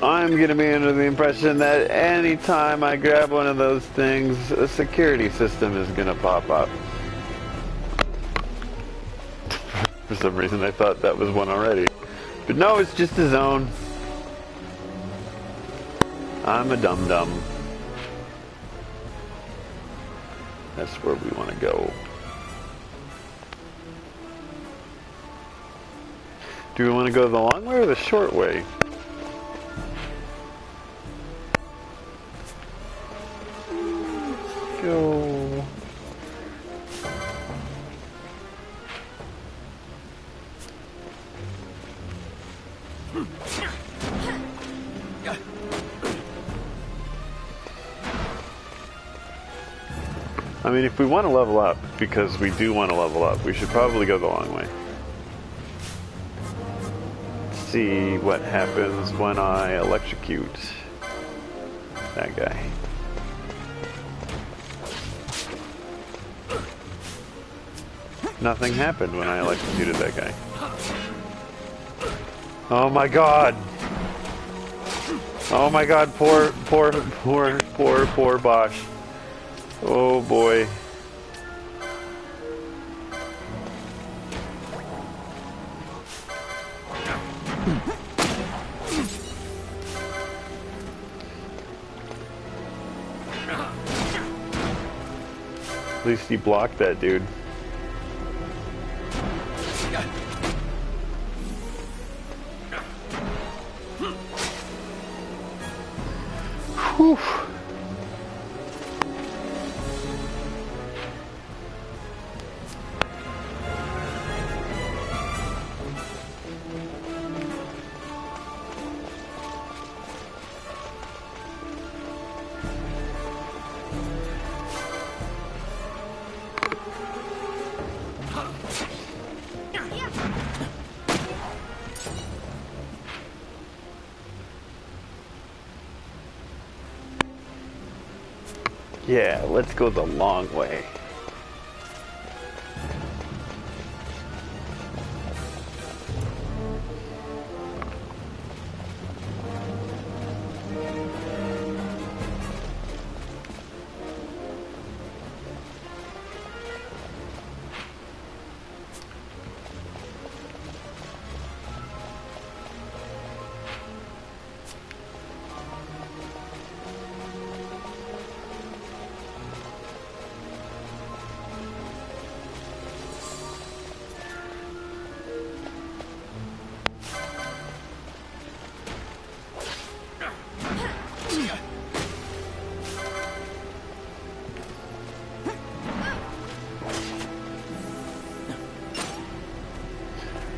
I'm gonna be under the impression that anytime I grab one of those things, a security system is gonna pop up. For some reason I thought that was one already. But no, it's just a zone. I'm a dum-dum. That's where we want to go. Do we want to go the long way or the short way? Go. I mean, if we want to level up, because we do want to level up, we should probably go the long way. See what happens when I electrocute that guy. Nothing happened when I electrocuted that guy. Oh my god! Oh my god, poor Bosch. Oh boy. At least he blocked that dude. Whew. Yeah, let's go the long way.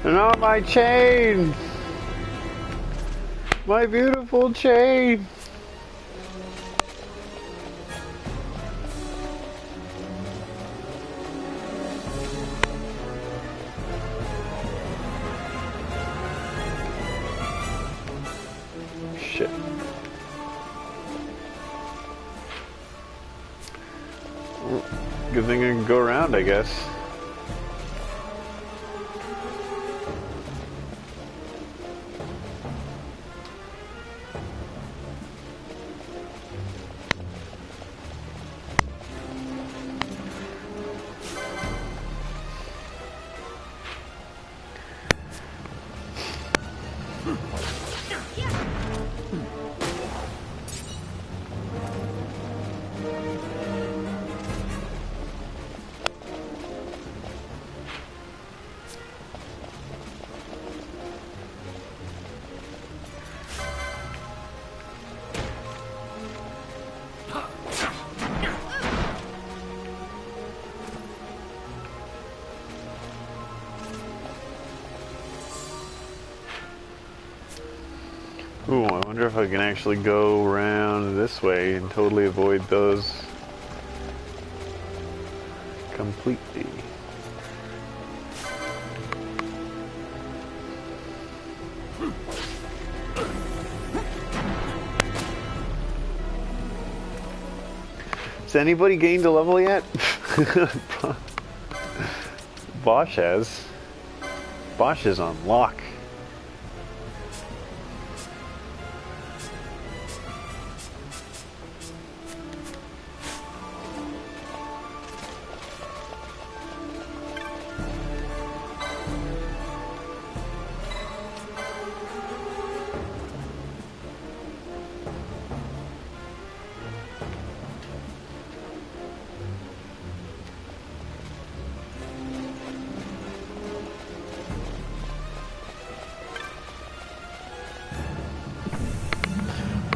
And on my chain! My beautiful chain! Shit. Well, good thing I can go around, I guess. Ooh, I wonder if I can actually go around this way and totally avoid those completely. Has anybody gained a level yet? Bosch has. Bosch is on lock.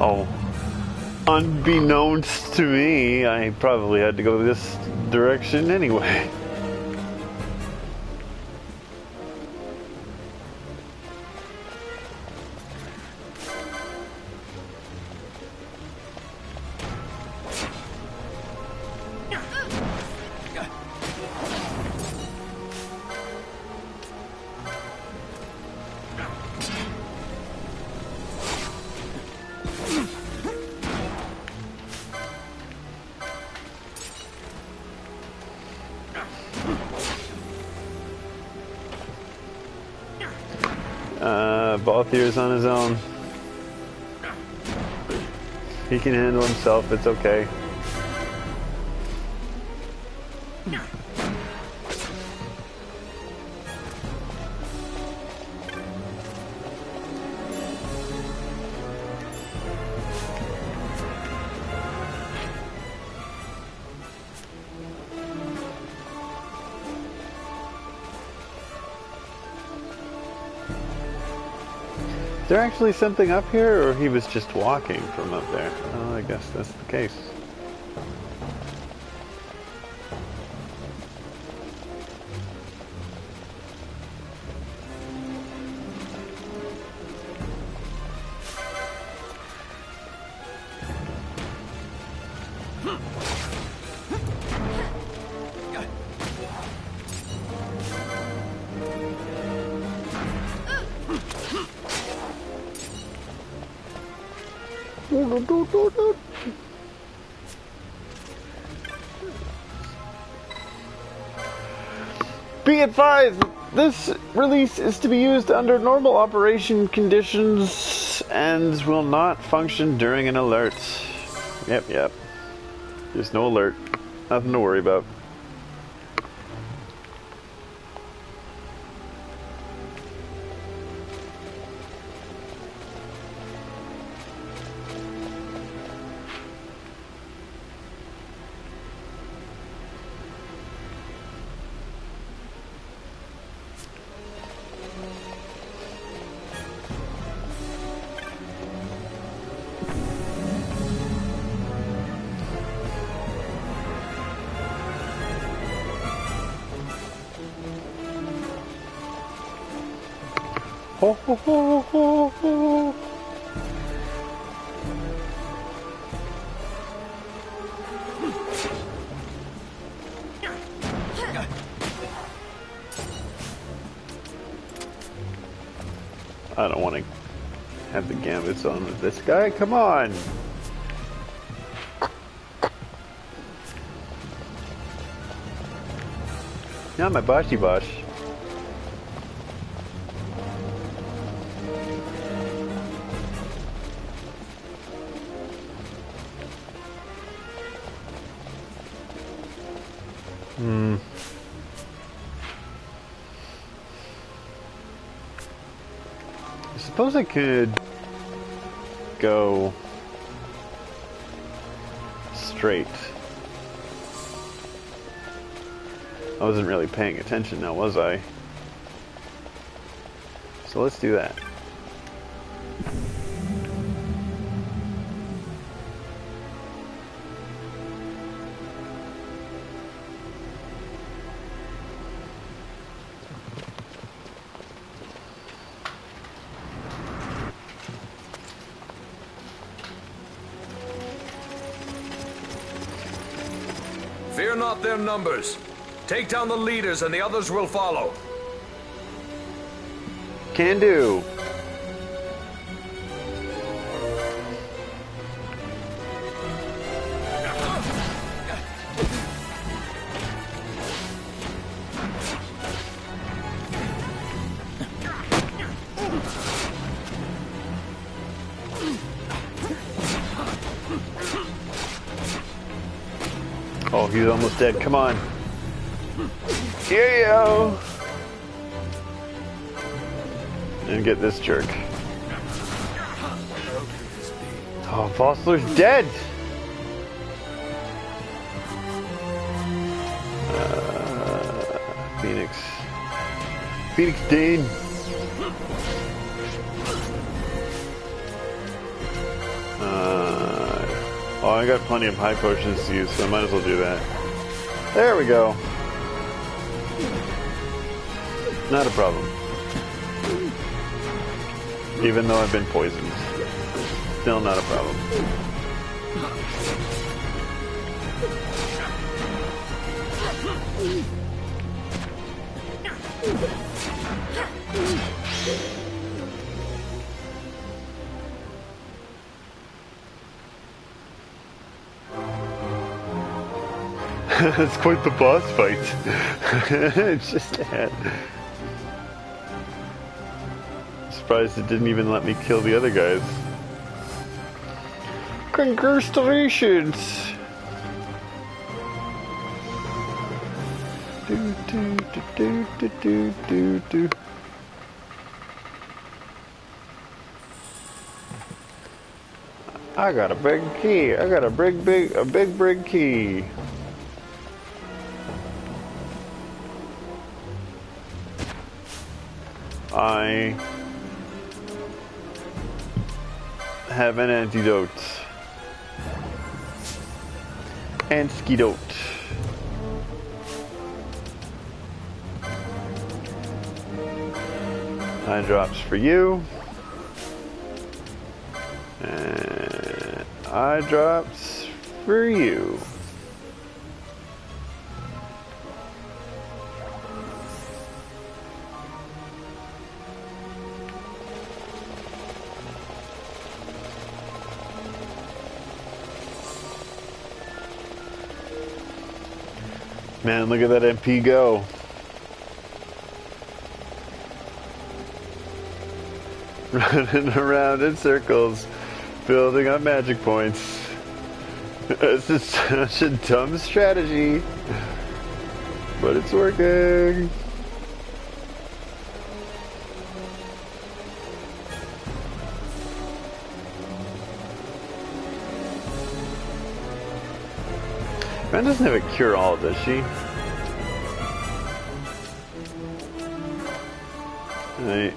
Oh, unbeknownst to me, I probably had to go this direction anyway. Balthier's on his own. He can handle himself, it's okay. Is there actually something up here, or he was just walking from up there? Oh, I guess that's the case. Be advised, this release is to be used under normal operation conditions and will not function during an alert. Yep. There's no alert. Nothing to worry about. Ho, ho, ho, ho, ho. I don't want to have the gambits on with this guy. Come on. Not my Boshy Bosh. I suppose I could go straight. I wasn't really paying attention now, was I? So let's do that. out their numbers. Take down the leaders and the others will follow. Can do. Oh, he's almost dead. Come on. Here you go. And get this jerk. Oh, Vossler's dead. Phoenix. Phoenix Dane. Oh, I got plenty of high potions to use, so I might as well do that. There we go. Not a problem. Even though I've been poisoned. Still not a problem. It's quite the boss fight. It's just that. Surprised it didn't even let me kill the other guys. Congratulations! Do, do, do, do, do, do, do. I got a big key. I got a big key. I have an antidote. Antidote. Eye drops for you. And eye drops for you. Man, look at that MP go. Running around in circles, building up magic points. This is such a dumb strategy, but it's working. Man doesn't have a cure-all, does she? Right.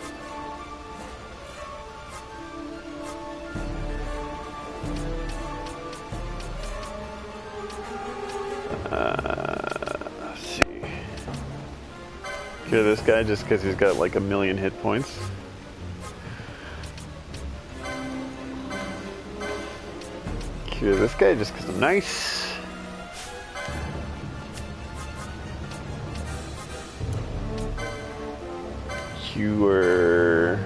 Let's see. Cure this guy just because he's got like 1,000,000 hit points. Cure this guy just because I'm nice. Cure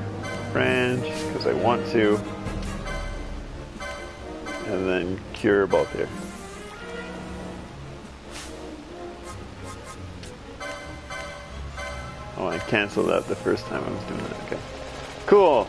Fran just because I want to. And then cure Baltier. Oh, I canceled that the first time I was doing it. Okay. Cool.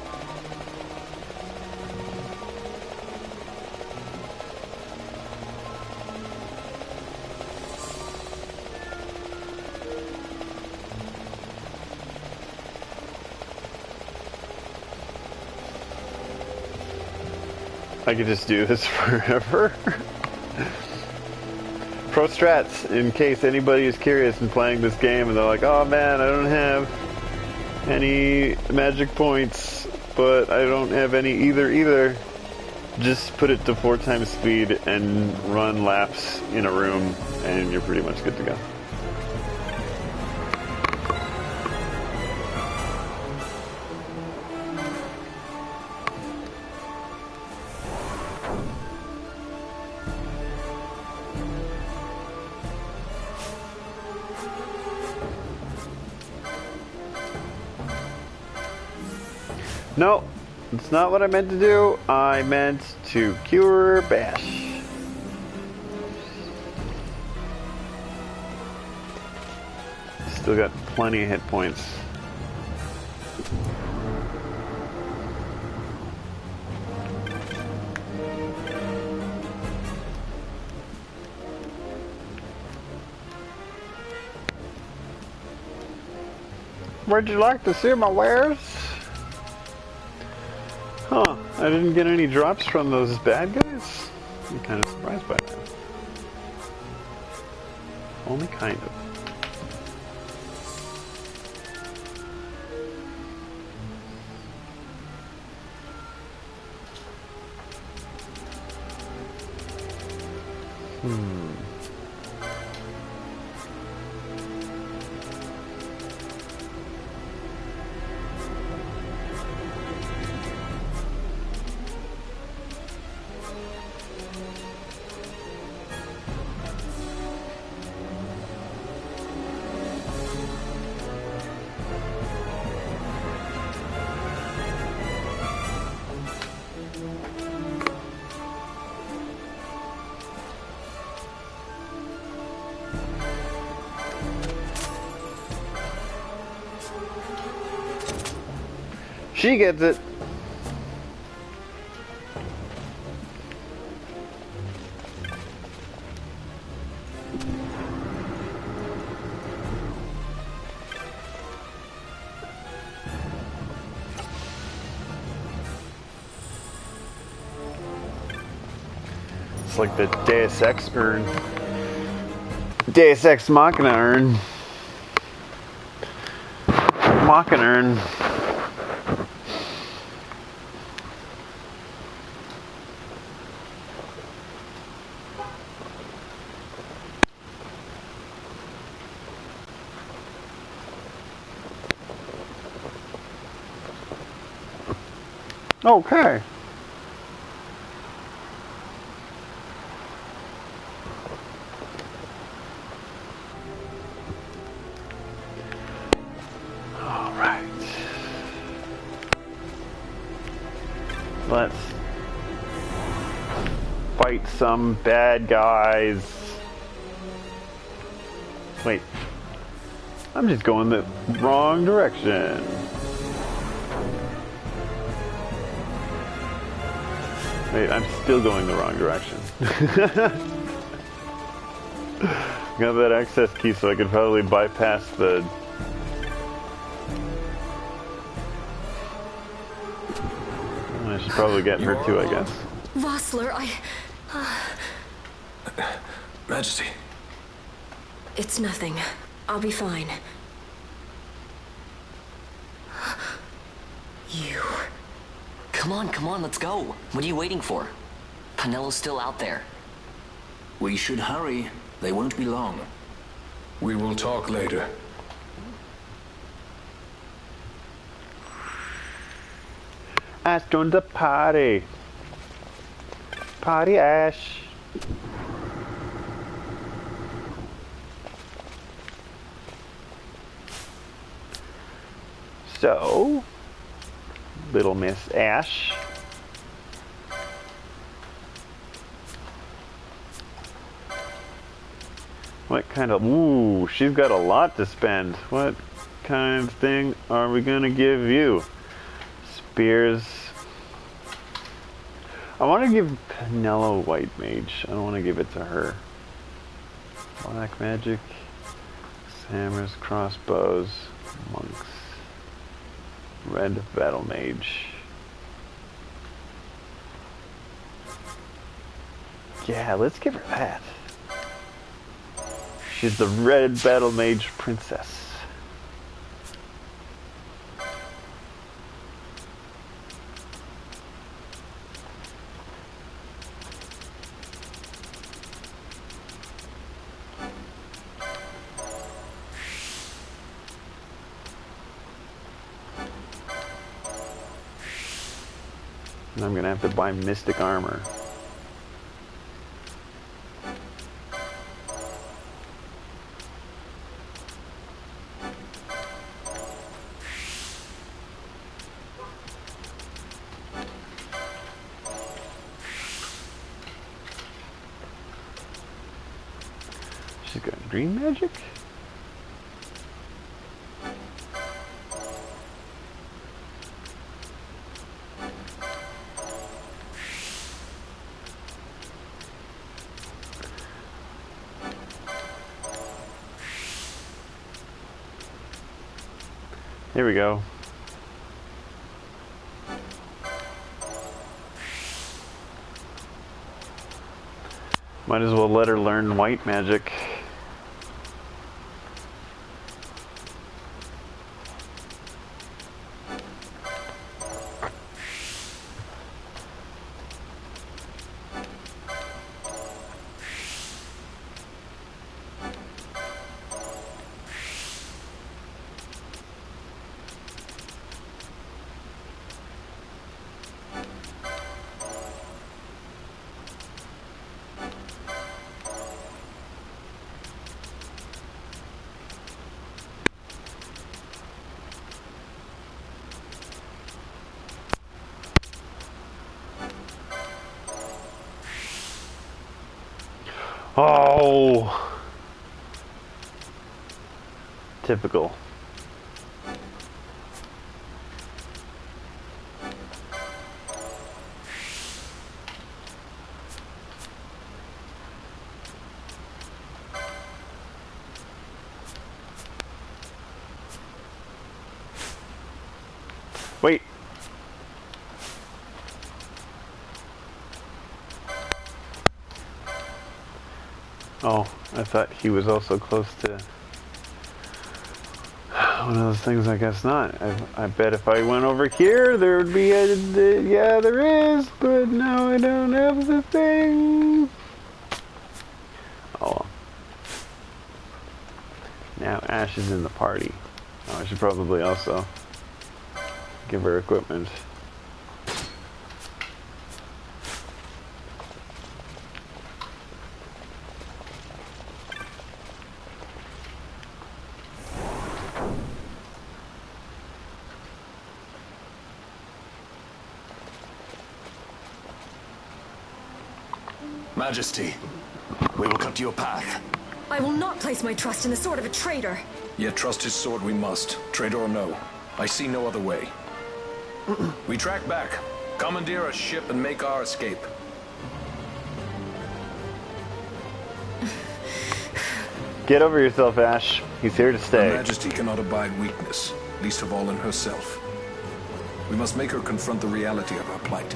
I could just do this forever. Pro strats, in case anybody is curious and playing this game and they're like, oh man, I don't have any magic points, but I don't have any either. Just put it to 4 times speed and run laps in a room and you're pretty much good to go. No, that's not what I meant to do. I meant to cure Bash. Still got plenty of hit points. Would you like to see my wares? Huh, I didn't get any drops from those bad guys? I'm kind of surprised by that. Only kind of. She gets it. It's like the Deus Ex urn. Deus Ex Machina urn. Machina urn. Okay. All right. Let's fight some bad guys. Wait. I'm just going the wrong direction. Wait, I'm still going the wrong direction. Got that access key so I could probably bypass the... I should probably get her too, I guess. Vossler, Majesty. It's nothing. I'll be fine. You... Come on, let's go. What are you waiting for? Penello's still out there. We should hurry. They won't be long. We will talk later. Ash joined the party. Party Ash. So, little Miss Ash. What kind of... Ooh, she's got a lot to spend. What kind of thing are we gonna give you? Spears. I want to give Penello White Mage. I don't want to give it to her. Black Magic. Hammers, crossbows, monks. Red Battle Mage. Yeah, let's give her that. She's the Red Battle Mage Princess. And I'm gonna have to buy Mystic Armor. magic and green magic? Here we go. Might as well let her learn white magic. Oh, typical. Wait. Oh, I thought he was also close to one of those things. I guess not. I bet if I went over here, there would be a... yeah, there is, but now I don't have the thing. Oh well. Now Ash is in the party. Oh, I should probably also give her equipment. Majesty, we will cut your path. I will not place my trust in the sword of a traitor. Yet trust his sword we must, traitor or no. I see no other way. We track back, commandeer a ship and make our escape. Get over yourself, Ash. He's here to stay. Her Majesty cannot abide weakness, least of all in herself. We must make her confront the reality of our plight.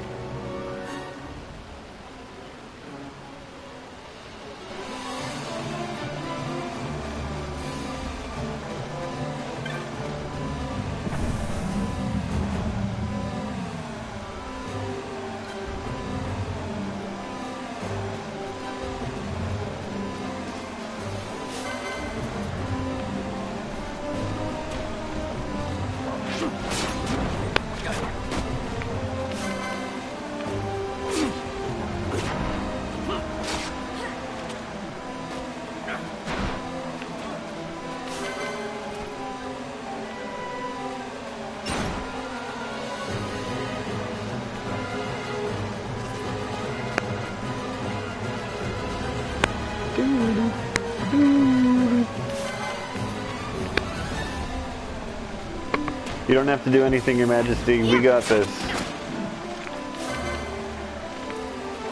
You don't have to do anything, Your Majesty. We got this.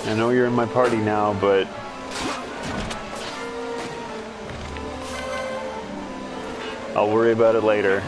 I know you're in my party now, but... I'll worry about it later.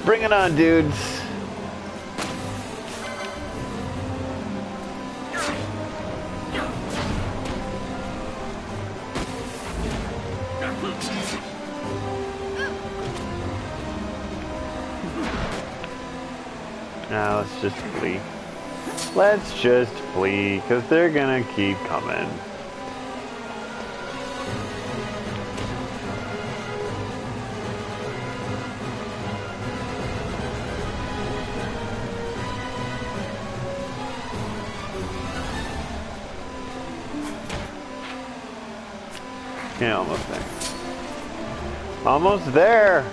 Bring it on, dudes. Now let's just flee. Let's just flee, because they're gonna keep coming. Okay, almost there. Almost there!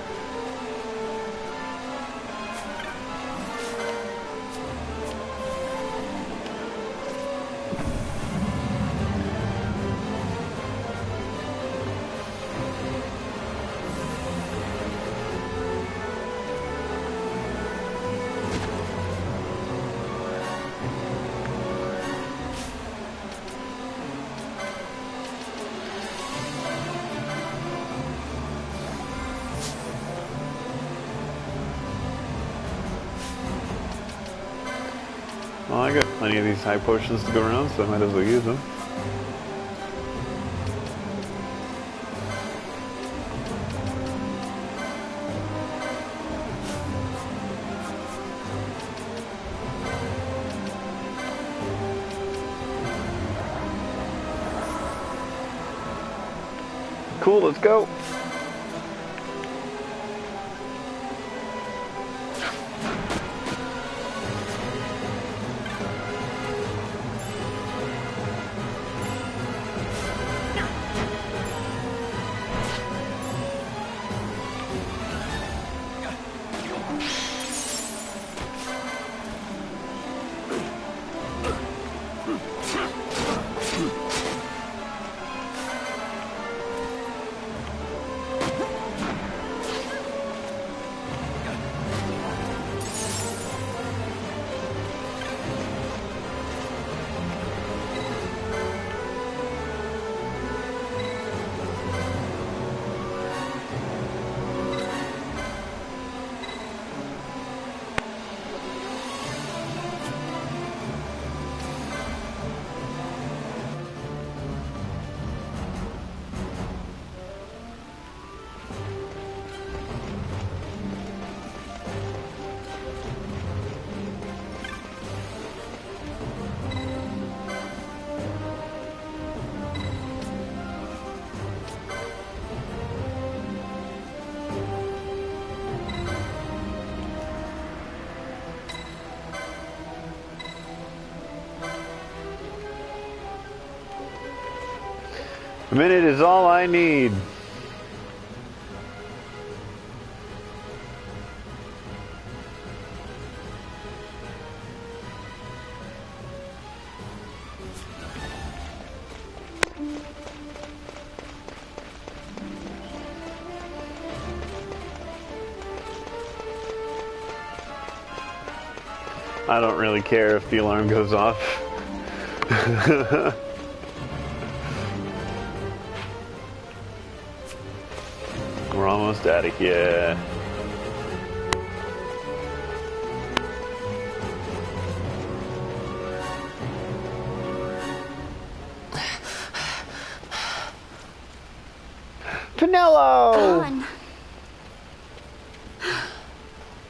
Well, I got plenty of these high potions to go around, so I might as well use them. Cool, let's go. A minute is all I need. I don't really care if the alarm goes off. We're almost out of here. Pinello!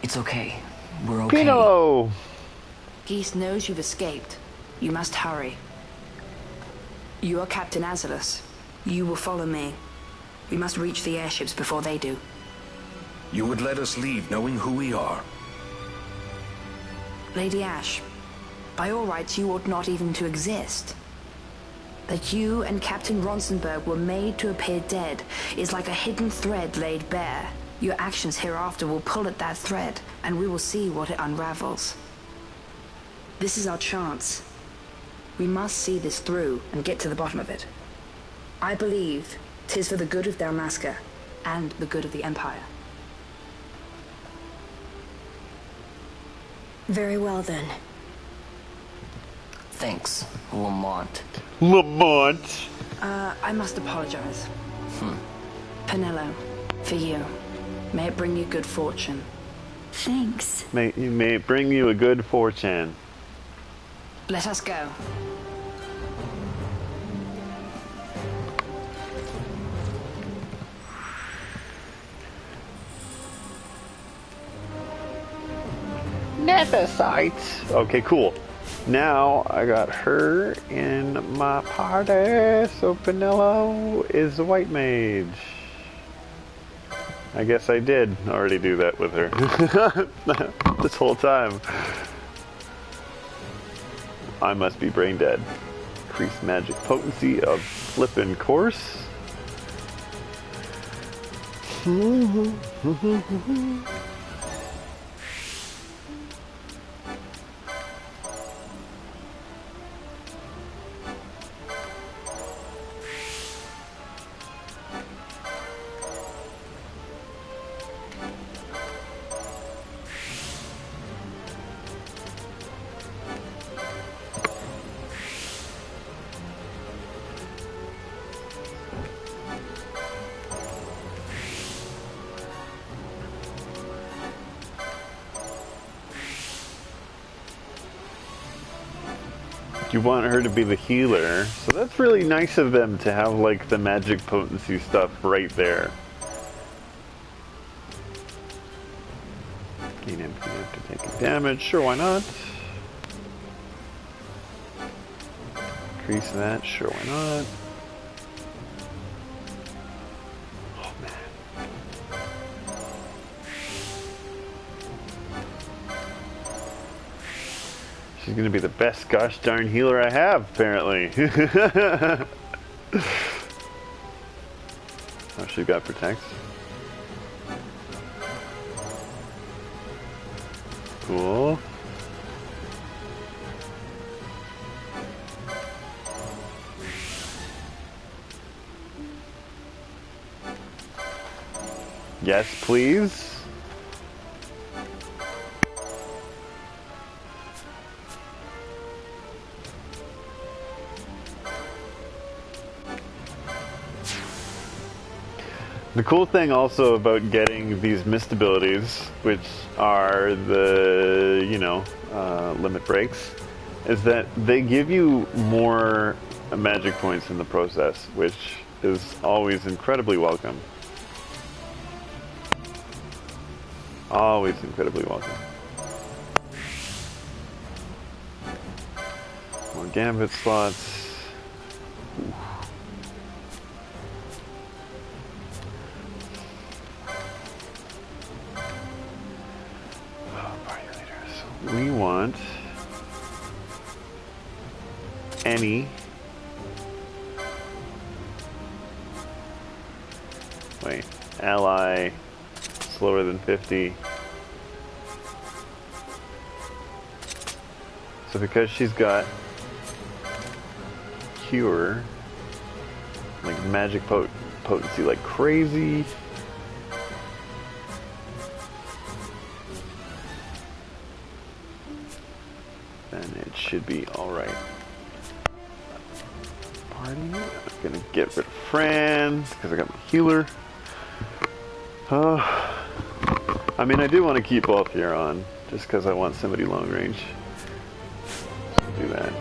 It's okay. We're okay. Pinello! Geese knows you've escaped. You must hurry. You are Captain Azalus. You will follow me. We must reach the airships before they do. You would let us leave knowing who we are? Lady Ash, by all rights you ought not even to exist. That you and Captain Ronsenberg were made to appear dead is like a hidden thread laid bare. Your actions hereafter will pull at that thread, and we will see what it unravels. This is our chance. We must see this through and get to the bottom of it. I believe 'tis for the good of Dalmasca and the good of the Empire. Very well then. Thanks, Lamont. Lamont! I must apologize. Pinello, for you. May it bring you good fortune. Thanks. May it bring you a good fortune. Let us go. Nephesites. Okay, cool. Now I got her in my party, so Pinello is the white mage. I guess I did already do that with her this whole time. I must be brain dead. Increase magic potency of flippin' course. You want her to be the healer, so that's really nice of them to have like the magic potency stuff right there. Gain MP after taking damage, sure, why not? Increase that, sure, why not? Oh man. She's gonna be the best gosh darn healer I have, apparently. Oh, she got protects. Cool. Yes, please. The cool thing also about getting these mist abilities, which are the, limit breaks, is that they give you more magic points in the process, which is always incredibly welcome. Always incredibly welcome. More gambit slots. Ooh. We want any ally slower than 50. So because she's got cure, like magic potency like crazy. It should be alright. Party. I'm gonna get rid of Fran because I got my healer. I mean, I do want to keep both here on just because I want somebody long range. So do that.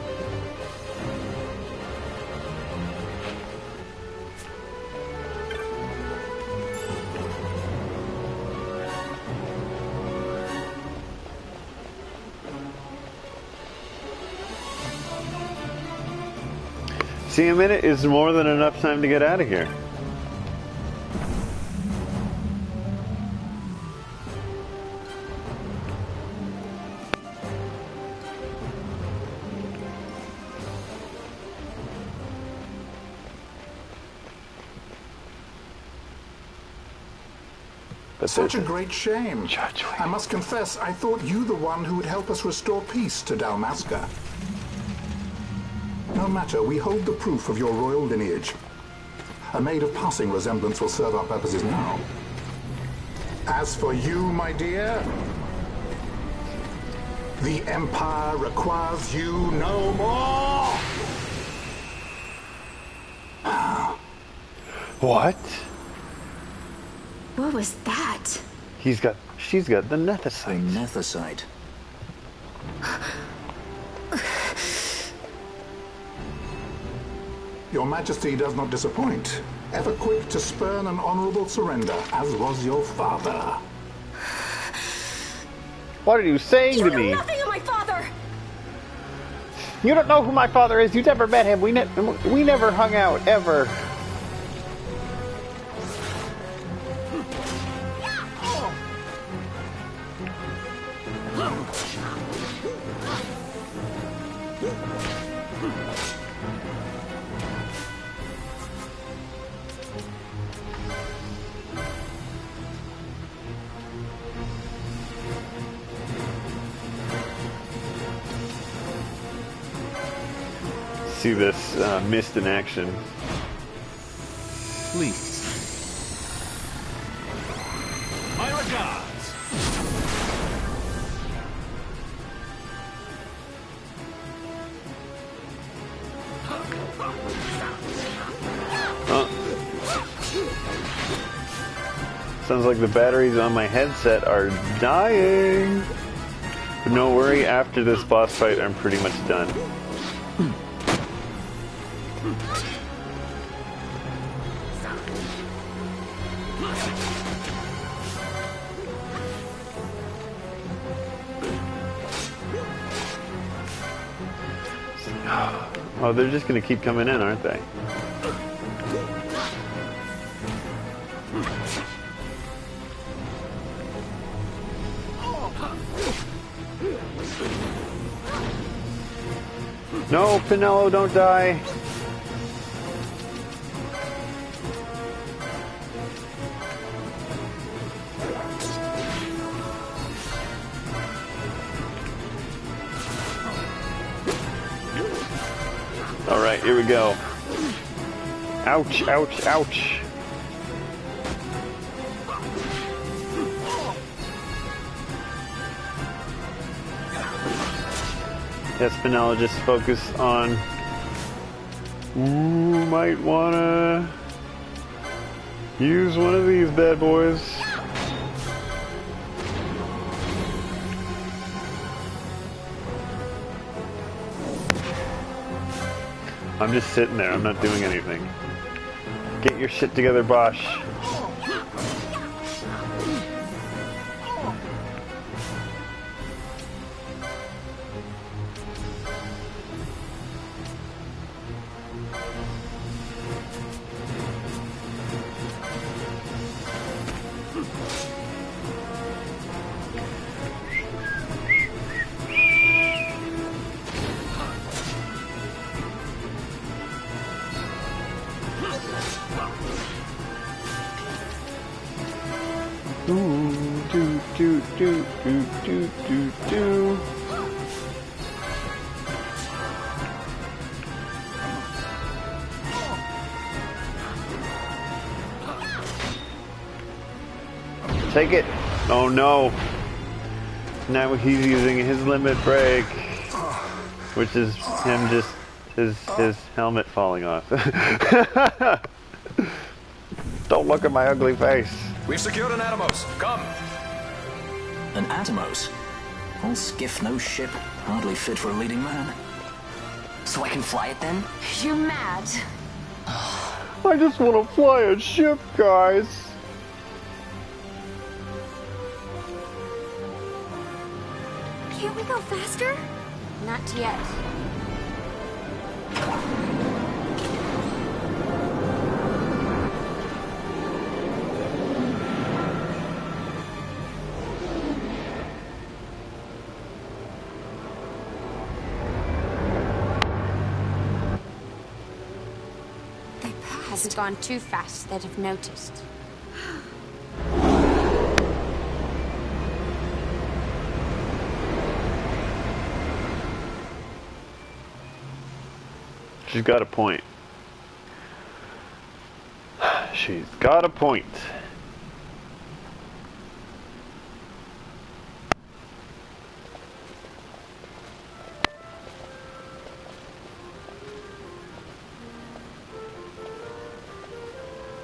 See, a minute is more than enough time to get out of here. Such a great shame. I must confess, I thought you the one who would help us restore peace to Dalmasca. No matter, we hold the proof of your royal lineage. A maid of passing resemblance will serve our purposes now. As for you, my dear, the Empire requires you no more! What? What was that? She's got the nethicite. The nethicite. Your Majesty does not disappoint. Ever quick to spurn an honorable surrender, as was your father. What are you saying to me? You know nothing of my father! You don't know who my father is. You never met him. We never hung out, ever. see this mist in action. Please. My regards. Sounds like the batteries on my headset are dying. But no worry, after this boss fight, I'm pretty much done. Oh, they're just gonna keep coming in, aren't they? No, Pinello, don't die. All right, here we go. Ouch, ouch, ouch. Yes, Pinella, just focus on... Ooh, might wanna... use one of these bad boys. I'm just sitting there, I'm not doing anything. Get your shit together, Bosch. Take it. Oh no. Now he's using his limit break, which is him just his helmet falling off. Don't look at my ugly face. We've secured an Atomos. Come. An Atomos? All skiff, no ship. Hardly fit for a leading man. So I can fly it then? You're mad. I just want to fly a ship, guys. Can't we go faster? Not yet. They passed. Hasn't gone too fast, they'd have noticed. She's got a point. She's got a point.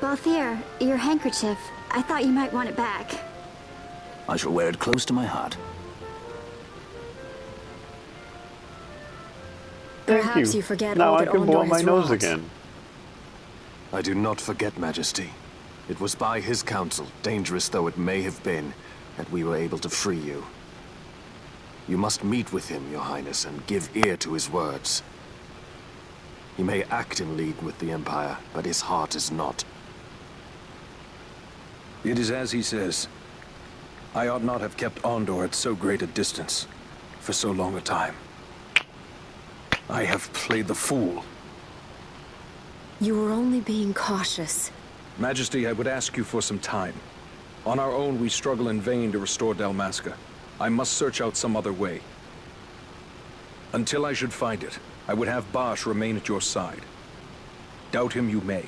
Qualiteeee, your handkerchief. I thought you might want it back. I shall wear it close to my heart. Perhaps you forget now all I that can blow Ondor my has nose wrought. again. I do not forget, Majesty. It was by his counsel, dangerous though it may have been, that we were able to free you. You must meet with him, Your Highness, and give ear to his words. He may act in league with the Empire, but his heart is not. It is as he says. I ought not have kept Ondor at so great a distance for so long a time. I have played the fool. You were only being cautious. Majesty, I would ask you for some time. On our own, we struggle in vain to restore Dalmasca. I must search out some other way. Until I should find it, I would have Bosch remain at your side. Doubt him you may.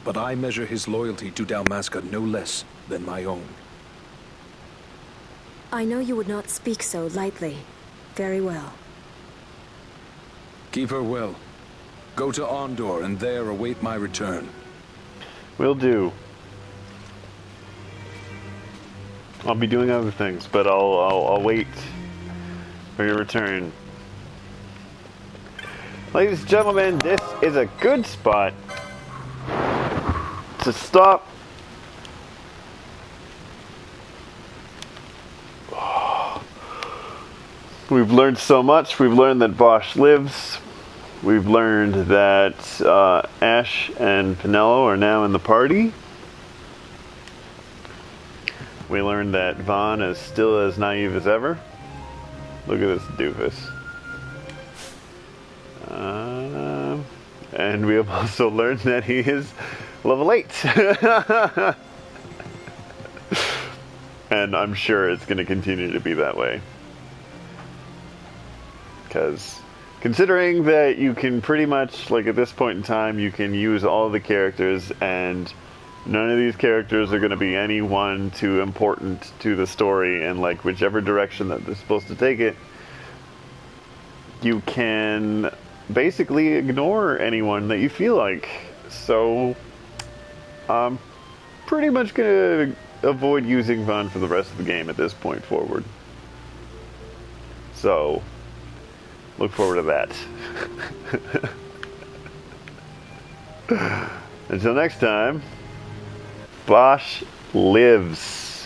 But I measure his loyalty to Dalmasca no less than my own. I know you would not speak so lightly. Very well. Keep her well. Go to Ondor and there await my return. Will do. I'll be doing other things, but I'll wait for your return. Ladies and gentlemen, this is a good spot to stop. We've learned so much. We've learned that Bosch lives. We've learned that Ash and Pinello are now in the party. We learned that Vaughn is still as naive as ever. Look at this doofus. And we have also learned that he is level 8. And I'm sure it's going to continue to be that way. Because considering that you can pretty much, like at this point in time, you can use all the characters and none of these characters are going to be any one too important to the story, and like whichever direction that they're supposed to take it, you can basically ignore anyone that you feel like. So I'm pretty much going to avoid using Vaughn for the rest of the game at this point forward. So look forward to that. Until next time, Bosch lives.